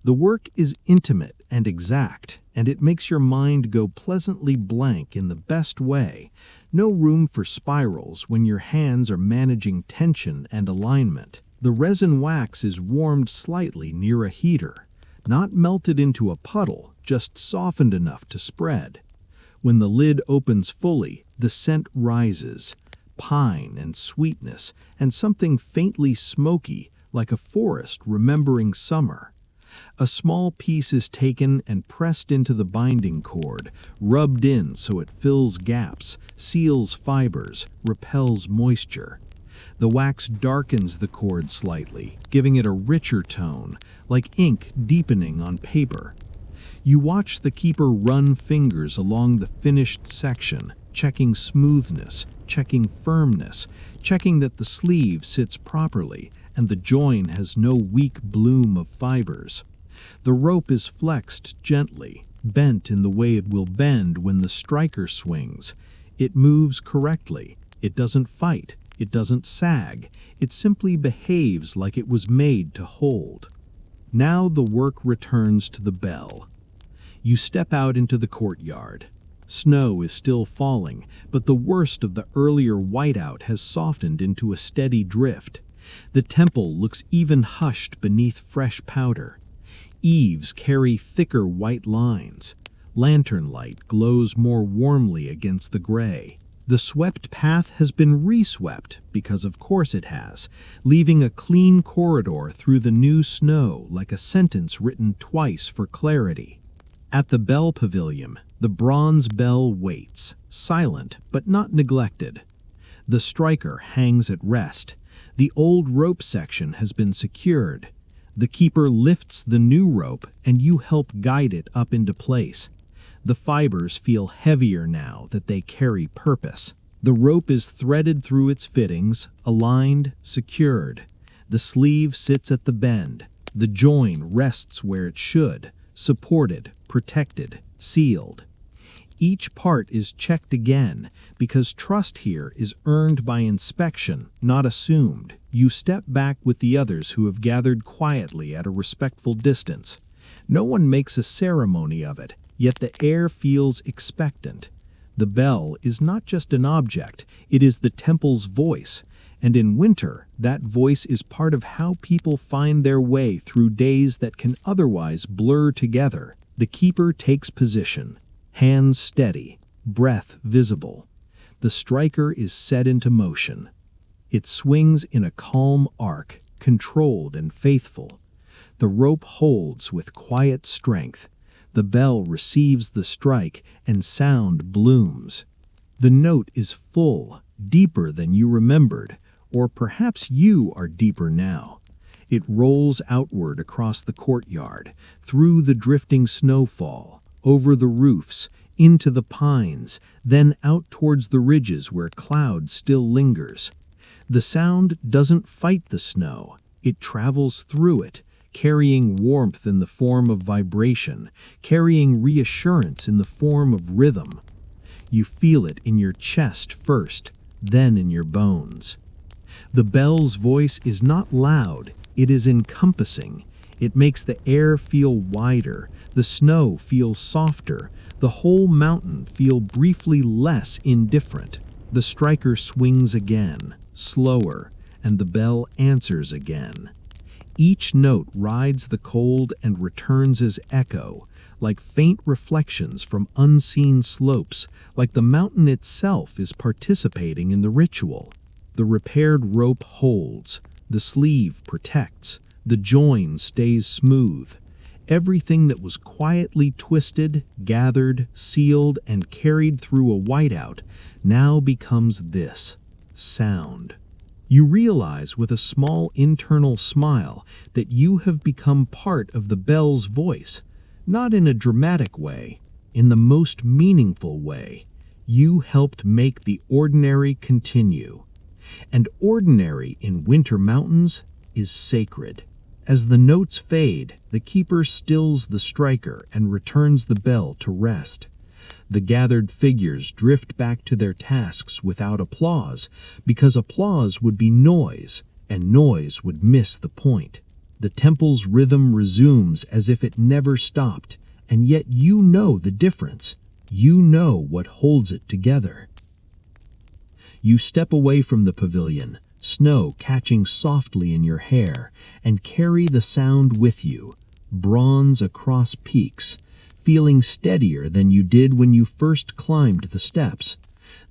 S1: The work is intimate and exact, and it makes your mind go pleasantly blank in the best way. No room for spirals when your hands are managing tension and alignment. The resin wax is warmed slightly near a heater, not melted into a puddle, just softened enough to spread. When the lid opens fully, the scent rises, pine and sweetness, and something faintly smoky, like a forest remembering summer. A small piece is taken and pressed into the binding cord, rubbed in so it fills gaps, seals fibers, repels moisture. The wax darkens the cord slightly, giving it a richer tone, like ink deepening on paper. You watch the keeper run fingers along the finished section, checking smoothness, checking firmness, checking that the sleeve sits properly and the join has no weak bloom of fibers. The rope is flexed gently, bent in the way it will bend when the striker swings. It moves correctly. It doesn't fight. It doesn't sag. It simply behaves like it was made to hold. Now the work returns to the bell. You step out into the courtyard. Snow is still falling, but the worst of the earlier whiteout has softened into a steady drift. The temple looks even hushed beneath fresh powder. Eaves carry thicker white lines. Lantern light glows more warmly against the gray. The swept path has been reswept, because of course it has, leaving a clean corridor through the new snow like a sentence written twice for clarity. At the bell pavilion, the bronze bell waits, silent but not neglected. The striker hangs at rest. The old rope section has been secured. The keeper lifts the new rope and you help guide it up into place. The fibers feel heavier now that they carry purpose. The rope is threaded through its fittings, aligned, secured. The sleeve sits at the bend. The join rests where it should, supported, protected, sealed. Each part is checked again, because trust here is earned by inspection, not assumed. You step back with the others who have gathered quietly at a respectful distance. No one makes a ceremony of it, yet the air feels expectant. The bell is not just an object, it is the temple's voice, and in winter, that voice is part of how people find their way through days that can otherwise blur together. The keeper takes position. Hands steady, breath visible. The striker is set into motion. It swings in a calm arc, controlled and faithful. The rope holds with quiet strength. The bell receives the strike and sound blooms. The note is full, deeper than you remembered, or perhaps you are deeper now. It rolls outward across the courtyard, through the drifting snowfall, over the roofs, into the pines, then out towards the ridges where cloud still lingers. The sound doesn't fight the snow, it travels through it, carrying warmth in the form of vibration, carrying reassurance in the form of rhythm. You feel it in your chest first, then in your bones. The bell's voice is not loud, it is encompassing. It makes the air feel wider, the snow feel softer, the whole mountain feel briefly less indifferent. The striker swings again, slower, and the bell answers again. Each note rides the cold and returns as echo, like faint reflections from unseen slopes, like the mountain itself is participating in the ritual. The repaired rope holds, the sleeve protects, the join stays smooth. Everything that was quietly twisted, gathered, sealed, and carried through a whiteout now becomes this: sound. You realize with a small internal smile that you have become part of the bell's voice, not in a dramatic way, in the most meaningful way. You helped make the ordinary continue. And ordinary in winter mountains is sacred. As the notes fade, the keeper stills the striker and returns the bell to rest. The gathered figures drift back to their tasks without applause, because applause would be noise, and noise would miss the point. The temple's rhythm resumes as if it never stopped, and yet you know the difference. You know what holds it together. You step away from the pavilion, snow catching softly in your hair, and carry the sound with you, bronze across peaks, feeling steadier than you did when you first climbed the steps.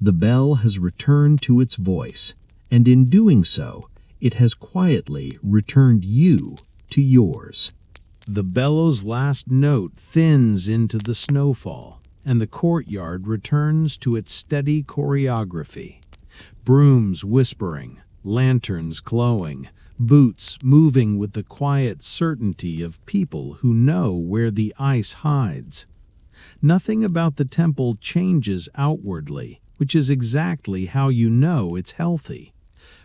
S1: The bell has returned to its voice, and in doing so, it has quietly returned you to yours. The bellow's last note thins into the snowfall, and the courtyard returns to its steady choreography. Brooms whispering, lanterns glowing, boots moving with the quiet certainty of people who know where the ice hides. Nothing about the temple changes outwardly, which is exactly how you know it's healthy.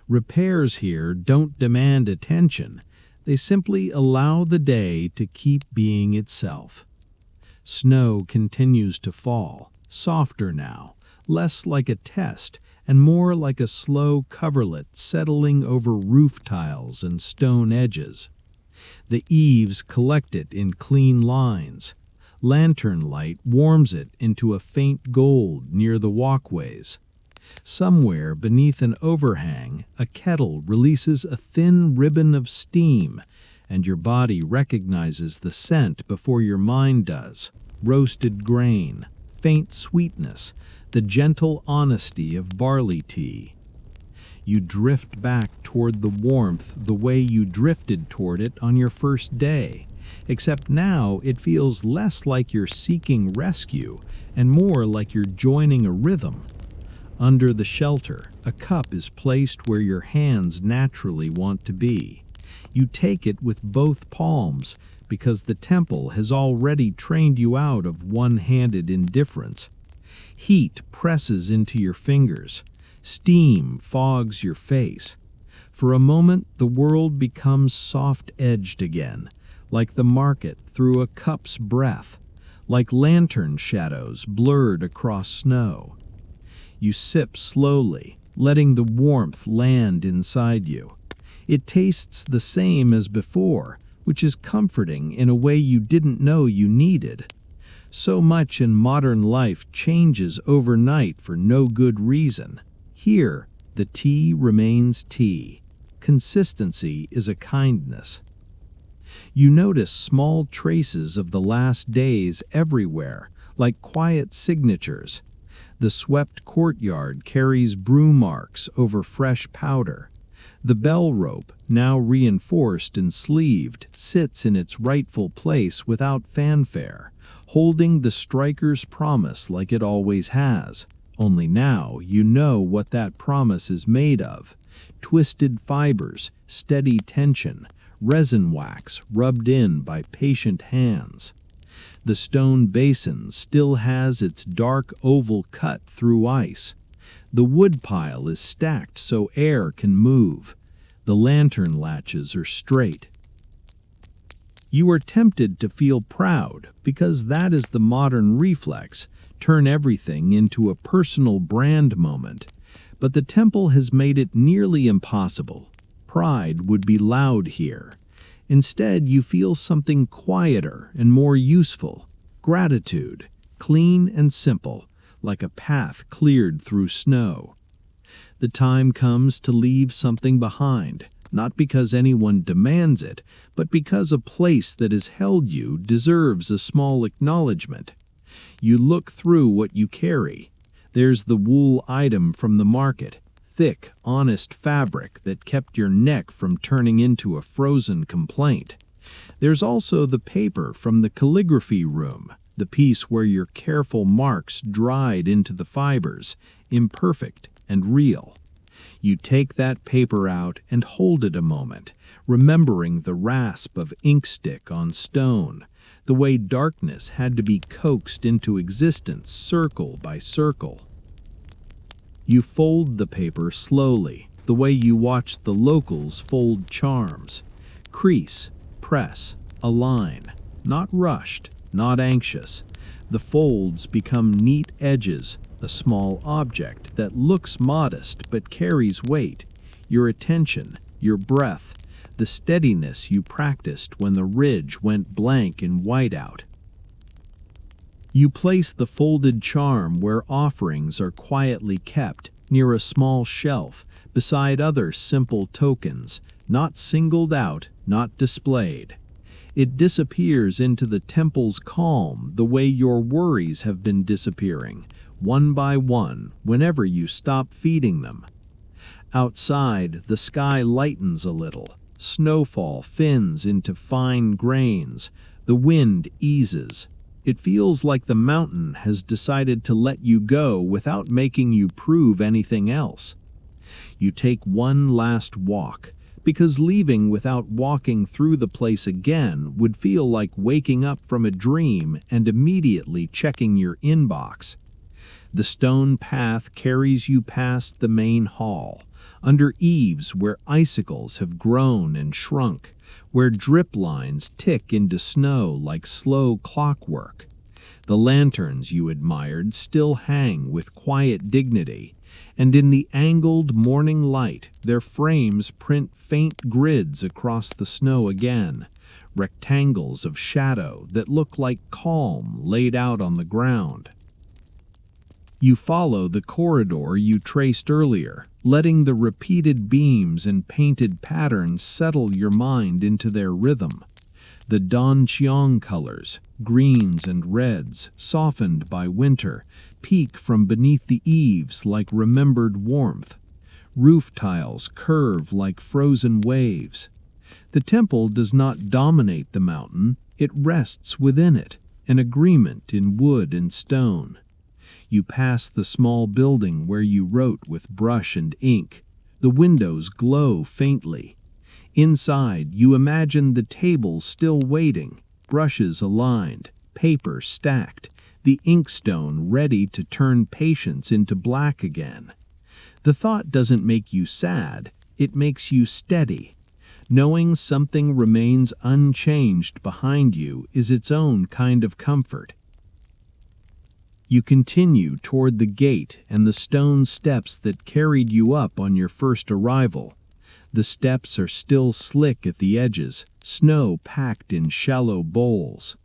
S1: Repairs here don't demand attention. They simply allow the day to keep being itself. Snow continues to fall, softer now, less like a test, and more like a slow coverlet settling over roof tiles and stone edges. The eaves collect it in clean lines. Lantern light warms it into a faint gold near the walkways. Somewhere beneath an overhang, a kettle releases a thin ribbon of steam, and your body recognizes the scent before your mind does. Roasted grain, faint sweetness, the gentle honesty of barley tea. You drift back toward the warmth the way you drifted toward it on your first day, except now it feels less like you're seeking rescue and more like you're joining a rhythm. Under the shelter, a cup is placed where your hands naturally want to be. You take it with both palms because the temple has already trained you out of one-handed indifference. Heat presses into your fingers. Steam fogs your face. For a moment, the world becomes soft-edged again, like the market through a cup's breath, like lantern shadows blurred across snow. You sip slowly, letting the warmth land inside you. It tastes the same as before, which is comforting in a way you didn't know you needed. So much in modern life changes overnight for no good reason. Here, the tea remains tea. Consistency is a kindness. You notice small traces of the last days everywhere, like quiet signatures. The swept courtyard carries brew marks over fresh powder. The bell rope, now reinforced and sleeved, sits in its rightful place without fanfare, holding the striker's promise like it always has. Only now you know what that promise is made of. Twisted fibers, steady tension, resin wax rubbed in by patient hands. The stone basin still has its dark oval cut through ice. The wood pile is stacked so air can move. The lantern latches are straight. You are tempted to feel proud because that is the modern reflex, turn everything into a personal brand moment. But the temple has made it nearly impossible. Pride would be loud here. Instead, you feel something quieter and more useful. Gratitude, clean and simple, like a path cleared through snow. The time comes to leave something behind, not because anyone demands it, but because a place that has held you deserves a small acknowledgement. You look through what you carry. There's the wool item from the market, thick, honest fabric that kept your neck from turning into a frozen complaint. There's also the paper from the calligraphy room, the piece where your careful marks dried into the fibers, imperfect and real. You take that paper out and hold it a moment, remembering the rasp of ink stick on stone, the way darkness had to be coaxed into existence circle by circle. You fold the paper slowly, the way you watch the locals fold charms. Crease, press, align, not rushed, not anxious. The folds become neat edges, a small object that looks modest but carries weight. Your attention, your breath, the steadiness you practiced when the ridge went blank in whiteout. You place the folded charm where offerings are quietly kept, near a small shelf, beside other simple tokens, not singled out, not displayed. It disappears into the temple's calm the way your worries have been disappearing, one by one, whenever you stop feeding them. Outside, the sky lightens a little. Snowfall thins into fine grains. The wind eases. It feels like the mountain has decided to let you go without making you prove anything else. You take one last walk, because leaving without walking through the place again would feel like waking up from a dream and immediately checking your inbox. The stone path carries you past the main hall, under eaves where icicles have grown and shrunk, where drip lines tick into snow like slow clockwork. The lanterns you admired still hang with quiet dignity, and in the angled morning light their frames print faint grids across the snow again, rectangles of shadow that look like calm laid out on the ground. You follow the corridor you traced earlier, letting the repeated beams and painted patterns settle your mind into their rhythm. The Doncheong colors, greens and reds, softened by winter, peek from beneath the eaves like remembered warmth. Roof tiles curve like frozen waves. The temple does not dominate the mountain, it rests within it, an agreement in wood and stone. You pass the small building where you wrote with brush and ink. The windows glow faintly. Inside, you imagine the table still waiting, brushes aligned, paper stacked, the inkstone ready to turn patience into black again. The thought doesn't make you sad, it makes you steady. Knowing something remains unchanged behind you is its own kind of comfort. You continue toward the gate and the stone steps that carried you up on your first arrival. The steps are still slick at the edges, snow packed in shallow bowls.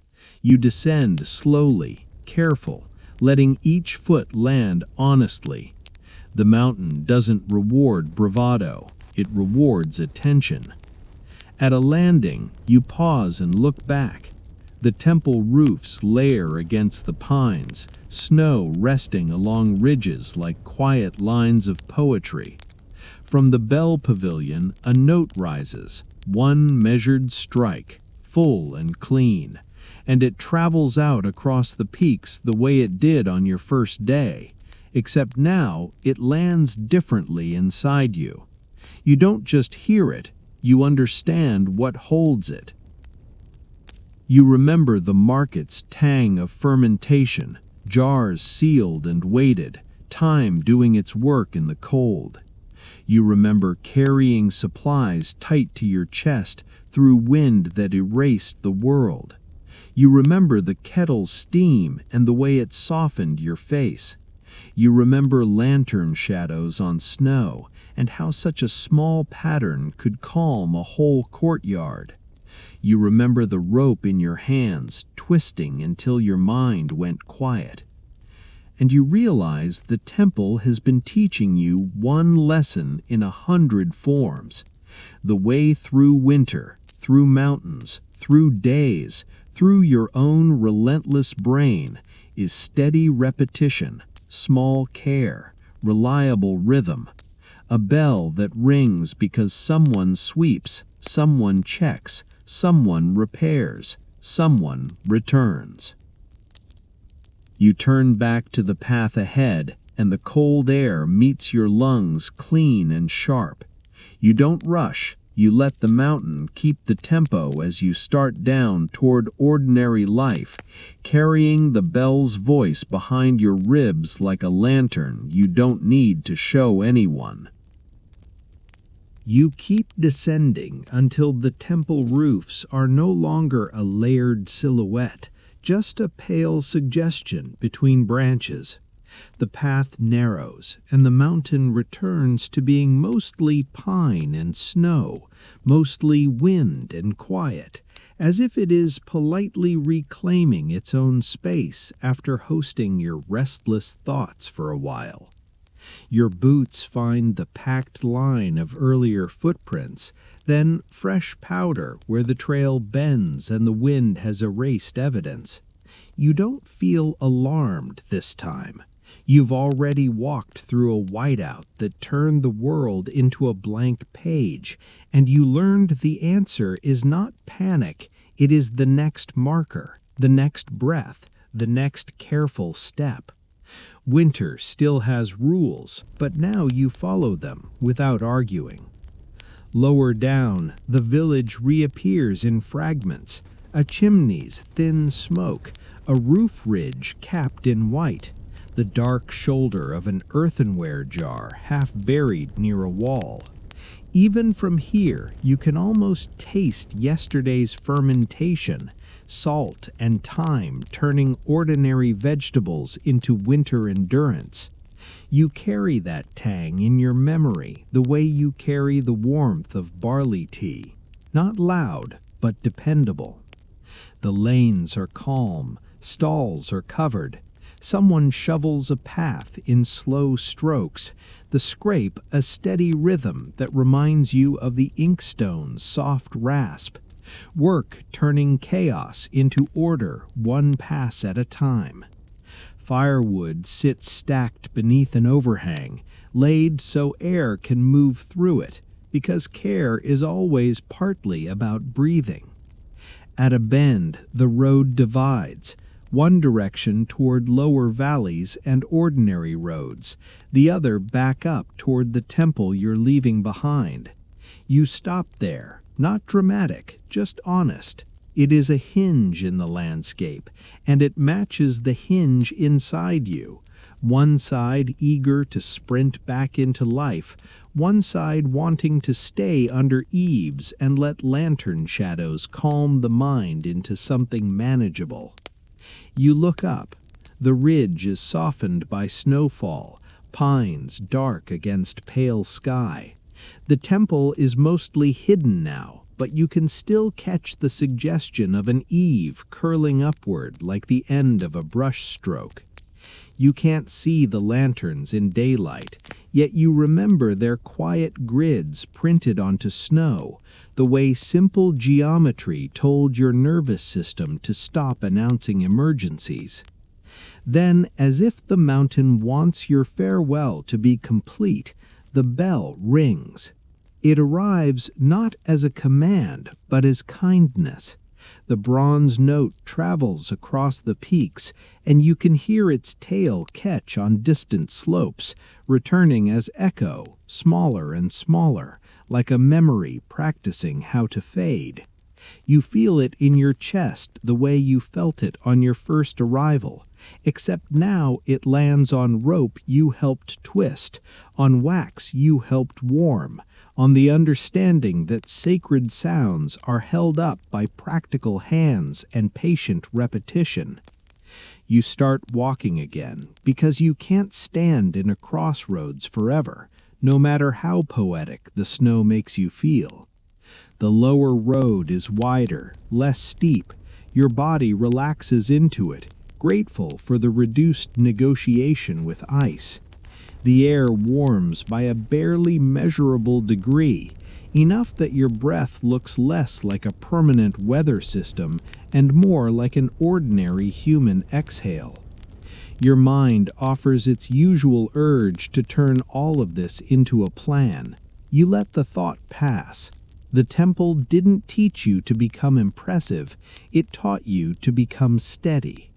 S1: You descend slowly, careful, letting each foot land honestly. The mountain doesn't reward bravado, it rewards attention. At a landing, you pause and look back. The temple roofs layer against the pines, snow resting along ridges like quiet lines of poetry. From the bell pavilion, a note rises, one measured strike, full and clean, and it travels out across the peaks the way it did on your first day, except now it lands differently inside you. You don't just hear it, you understand what holds it. You remember the market's tang of fermentation, jars sealed and weighted, time doing its work in the cold. You remember carrying supplies tight to your chest through wind that erased the world. You remember the kettle's steam and the way it softened your face. You remember lantern shadows on snow and how such a small pattern could calm a whole courtyard. You remember the rope in your hands twisting until your mind went quiet. And you realize the temple has been teaching you one lesson in 100 forms. The way through winter, through mountains, through days, through your own relentless brain is steady repetition, small care, reliable rhythm. A bell that rings because someone sweeps, someone checks, Someone repairs, someone returns. You turn back to the path ahead, and the cold air meets your lungs clean and sharp. You don't rush, you let the mountain keep the tempo as you start down toward ordinary life, carrying the bell's voice behind your ribs like a lantern you don't need to show anyone. You keep descending until the temple roofs are no longer a layered silhouette, just a pale suggestion between branches. The path narrows, and the mountain returns to being mostly pine and snow, mostly wind and quiet, as if it is politely reclaiming its own space after hosting your restless thoughts for a while. Your boots find the packed line of earlier footprints, then fresh powder where the trail bends and the wind has erased evidence. You don't feel alarmed this time. You've already walked through a whiteout that turned the world into a blank page, and you learned the answer is not panic, it is the next marker, the next breath, the next careful step. Winter still has rules, but now you follow them without arguing. Lower down, the village reappears in fragments, a chimney's thin smoke, a roof ridge capped in white, the dark shoulder of an earthenware jar half buried near a wall. Even from here, you can almost taste yesterday's fermentation, salt and thyme turning ordinary vegetables into winter endurance. You carry that tang in your memory the way you carry the warmth of barley tea, not loud, but dependable. The lanes are calm, stalls are covered. Someone shovels a path in slow strokes, the scrape a steady rhythm that reminds you of the inkstone's soft rasp. Work turning chaos into order one pass at a time. Firewood sits stacked beneath an overhang, laid so air can move through it, because care is always partly about breathing. At a bend, the road divides, one direction toward lower valleys and ordinary roads, the other back up toward the temple you're leaving behind. You stop there, not dramatic, just honest. It is a hinge in the landscape, and it matches the hinge inside you. One side eager to sprint back into life, one side wanting to stay under eaves and let lantern shadows calm the mind into something manageable. You look up. The ridge is softened by snowfall, pines dark against pale sky. The temple is mostly hidden now, but you can still catch the suggestion of an eave curling upward like the end of a brush stroke. You can't see the lanterns in daylight, yet you remember their quiet grids printed onto snow, the way simple geometry told your nervous system to stop announcing emergencies. Then, as if the mountain wants your farewell to be complete, the bell rings. It arrives not as a command, but as kindness. The bronze note travels across the peaks, and you can hear its tail catch on distant slopes, returning as echo, smaller and smaller, like a memory practicing how to fade. You feel it in your chest the way you felt it on your first arrival, except now it lands on rope you helped twist, on wax you helped warm, on the understanding that sacred sounds are held up by practical hands and patient repetition. You start walking again because you can't stand in a crossroads forever, no matter how poetic the snow makes you feel. The lower road is wider, less steep. Your body relaxes into it, grateful for the reduced negotiation with ice. The air warms by a barely measurable degree, enough that your breath looks less like a permanent weather system and more like an ordinary human exhale. Your mind offers its usual urge to turn all of this into a plan. You let the thought pass. The temple didn't teach you to become impressive, it taught you to become steady.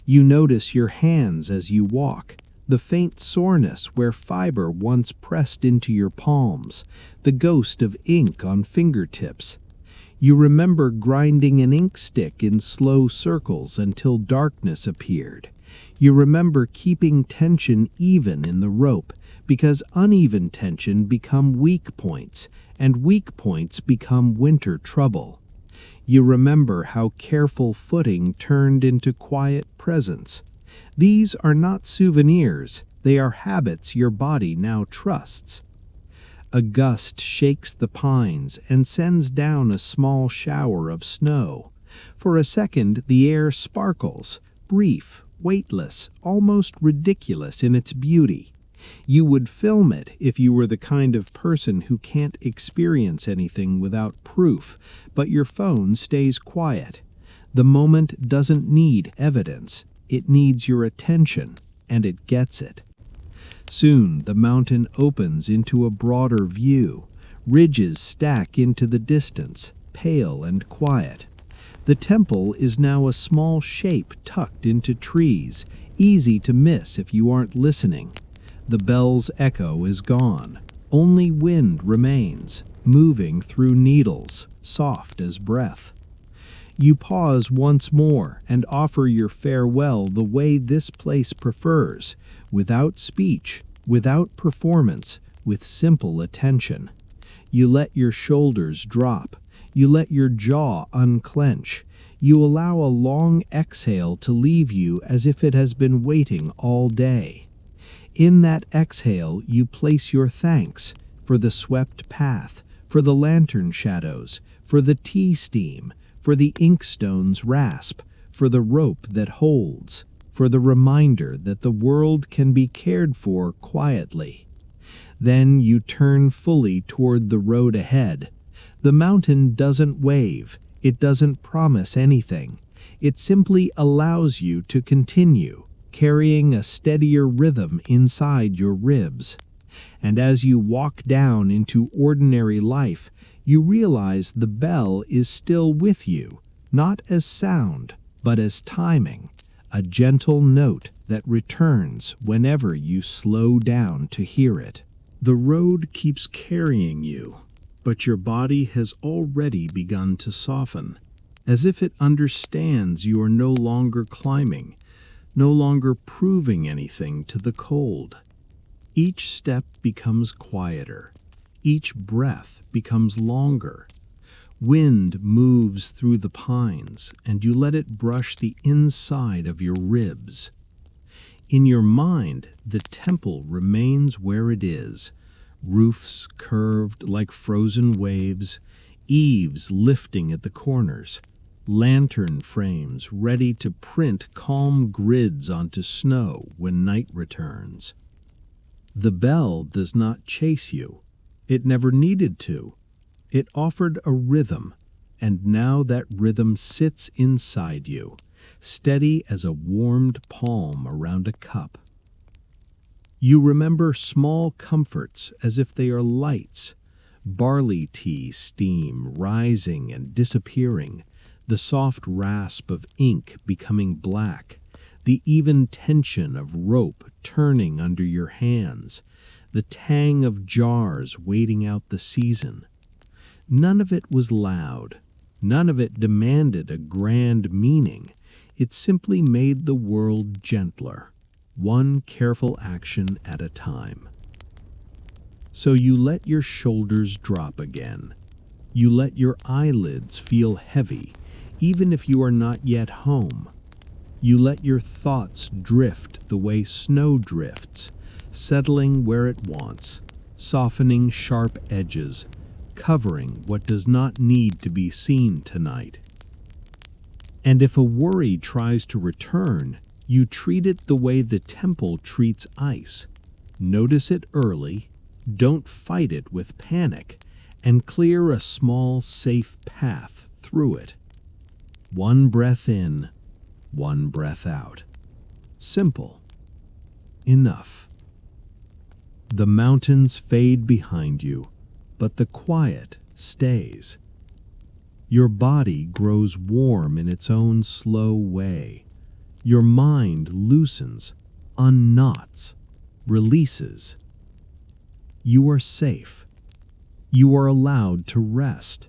S1: You notice your hands as you walk, the faint soreness where fiber once pressed into your palms, the ghost of ink on fingertips. You remember grinding an ink stick in slow circles until darkness appeared. You remember keeping tension even in the rope, because uneven tension become weak points, and weak points become winter trouble. You remember how careful footing turned into quiet presence. These are not souvenirs, they are habits your body now trusts. A gust shakes the pines and sends down a small shower of snow. For a second, the air sparkles, brief, weightless, almost ridiculous in its beauty. You would film it if you were the kind of person who can't experience anything without proof, but your phone stays quiet. The moment doesn't need evidence, it needs your attention, and it gets it. Soon the mountain opens into a broader view. Ridges stack into the distance, pale and quiet. The temple is now a small shape tucked into trees, easy to miss if you aren't listening. The bell's echo is gone. Only wind remains, moving through needles, soft as breath. You pause once more and offer your farewell the way this place prefers, without speech, without performance, with simple attention. You let your shoulders drop. You let your jaw unclench. You allow a long exhale to leave you as if it has been waiting all day. In that exhale, you place your thanks for the swept path, for the lantern shadows, for the tea steam, for the inkstone's rasp, for the rope that holds, for the reminder that the world can be cared for quietly. Then you turn fully toward the road ahead. The mountain doesn't wave, it doesn't promise anything. It simply allows you to continue, carrying a steadier rhythm inside your ribs. And as you walk down into ordinary life, you realize the bell is still with you, not as sound, but as timing, a gentle note that returns whenever you slow down to hear it. The road keeps carrying you, but your body has already begun to soften, as if it understands you are no longer climbing, no longer proving anything to the cold. Each step becomes quieter. Each breath becomes longer. Wind moves through the pines, and you let it brush the inside of your ribs. In your mind, the temple remains where it is, roofs curved like frozen waves, eaves lifting at the corners, lantern frames ready to print calm grids onto snow when night returns. The bell does not chase you. It never needed to. It offered a rhythm, and now that rhythm sits inside you, steady as a warmed palm around a cup. You remember small comforts as if they are lights, barley tea steam rising and disappearing, the soft rasp of ink becoming black, the even tension of rope turning under your hands, the tang of jars waiting out the season. None of it was loud. None of it demanded a grand meaning. It simply made the world gentler, one careful action at a time. So you let your shoulders drop again. You let your eyelids feel heavy, even if you are not yet home. You let your thoughts drift the way snow drifts, settling where it wants, softening sharp edges, covering what does not need to be seen tonight. And if a worry tries to return, you treat it the way the temple treats ice. Notice it early, don't fight it with panic, and clear a small, safe path through it. One breath in, one breath out. Simple. Enough. The mountains fade behind you, but the quiet stays. Your body grows warm in its own slow way. Your mind loosens, unknots, releases. You are safe. You are allowed to rest.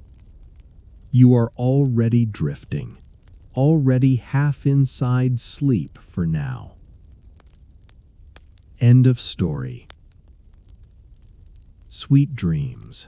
S1: You are already drifting, already half inside sleep for now. End of story. Sweet dreams.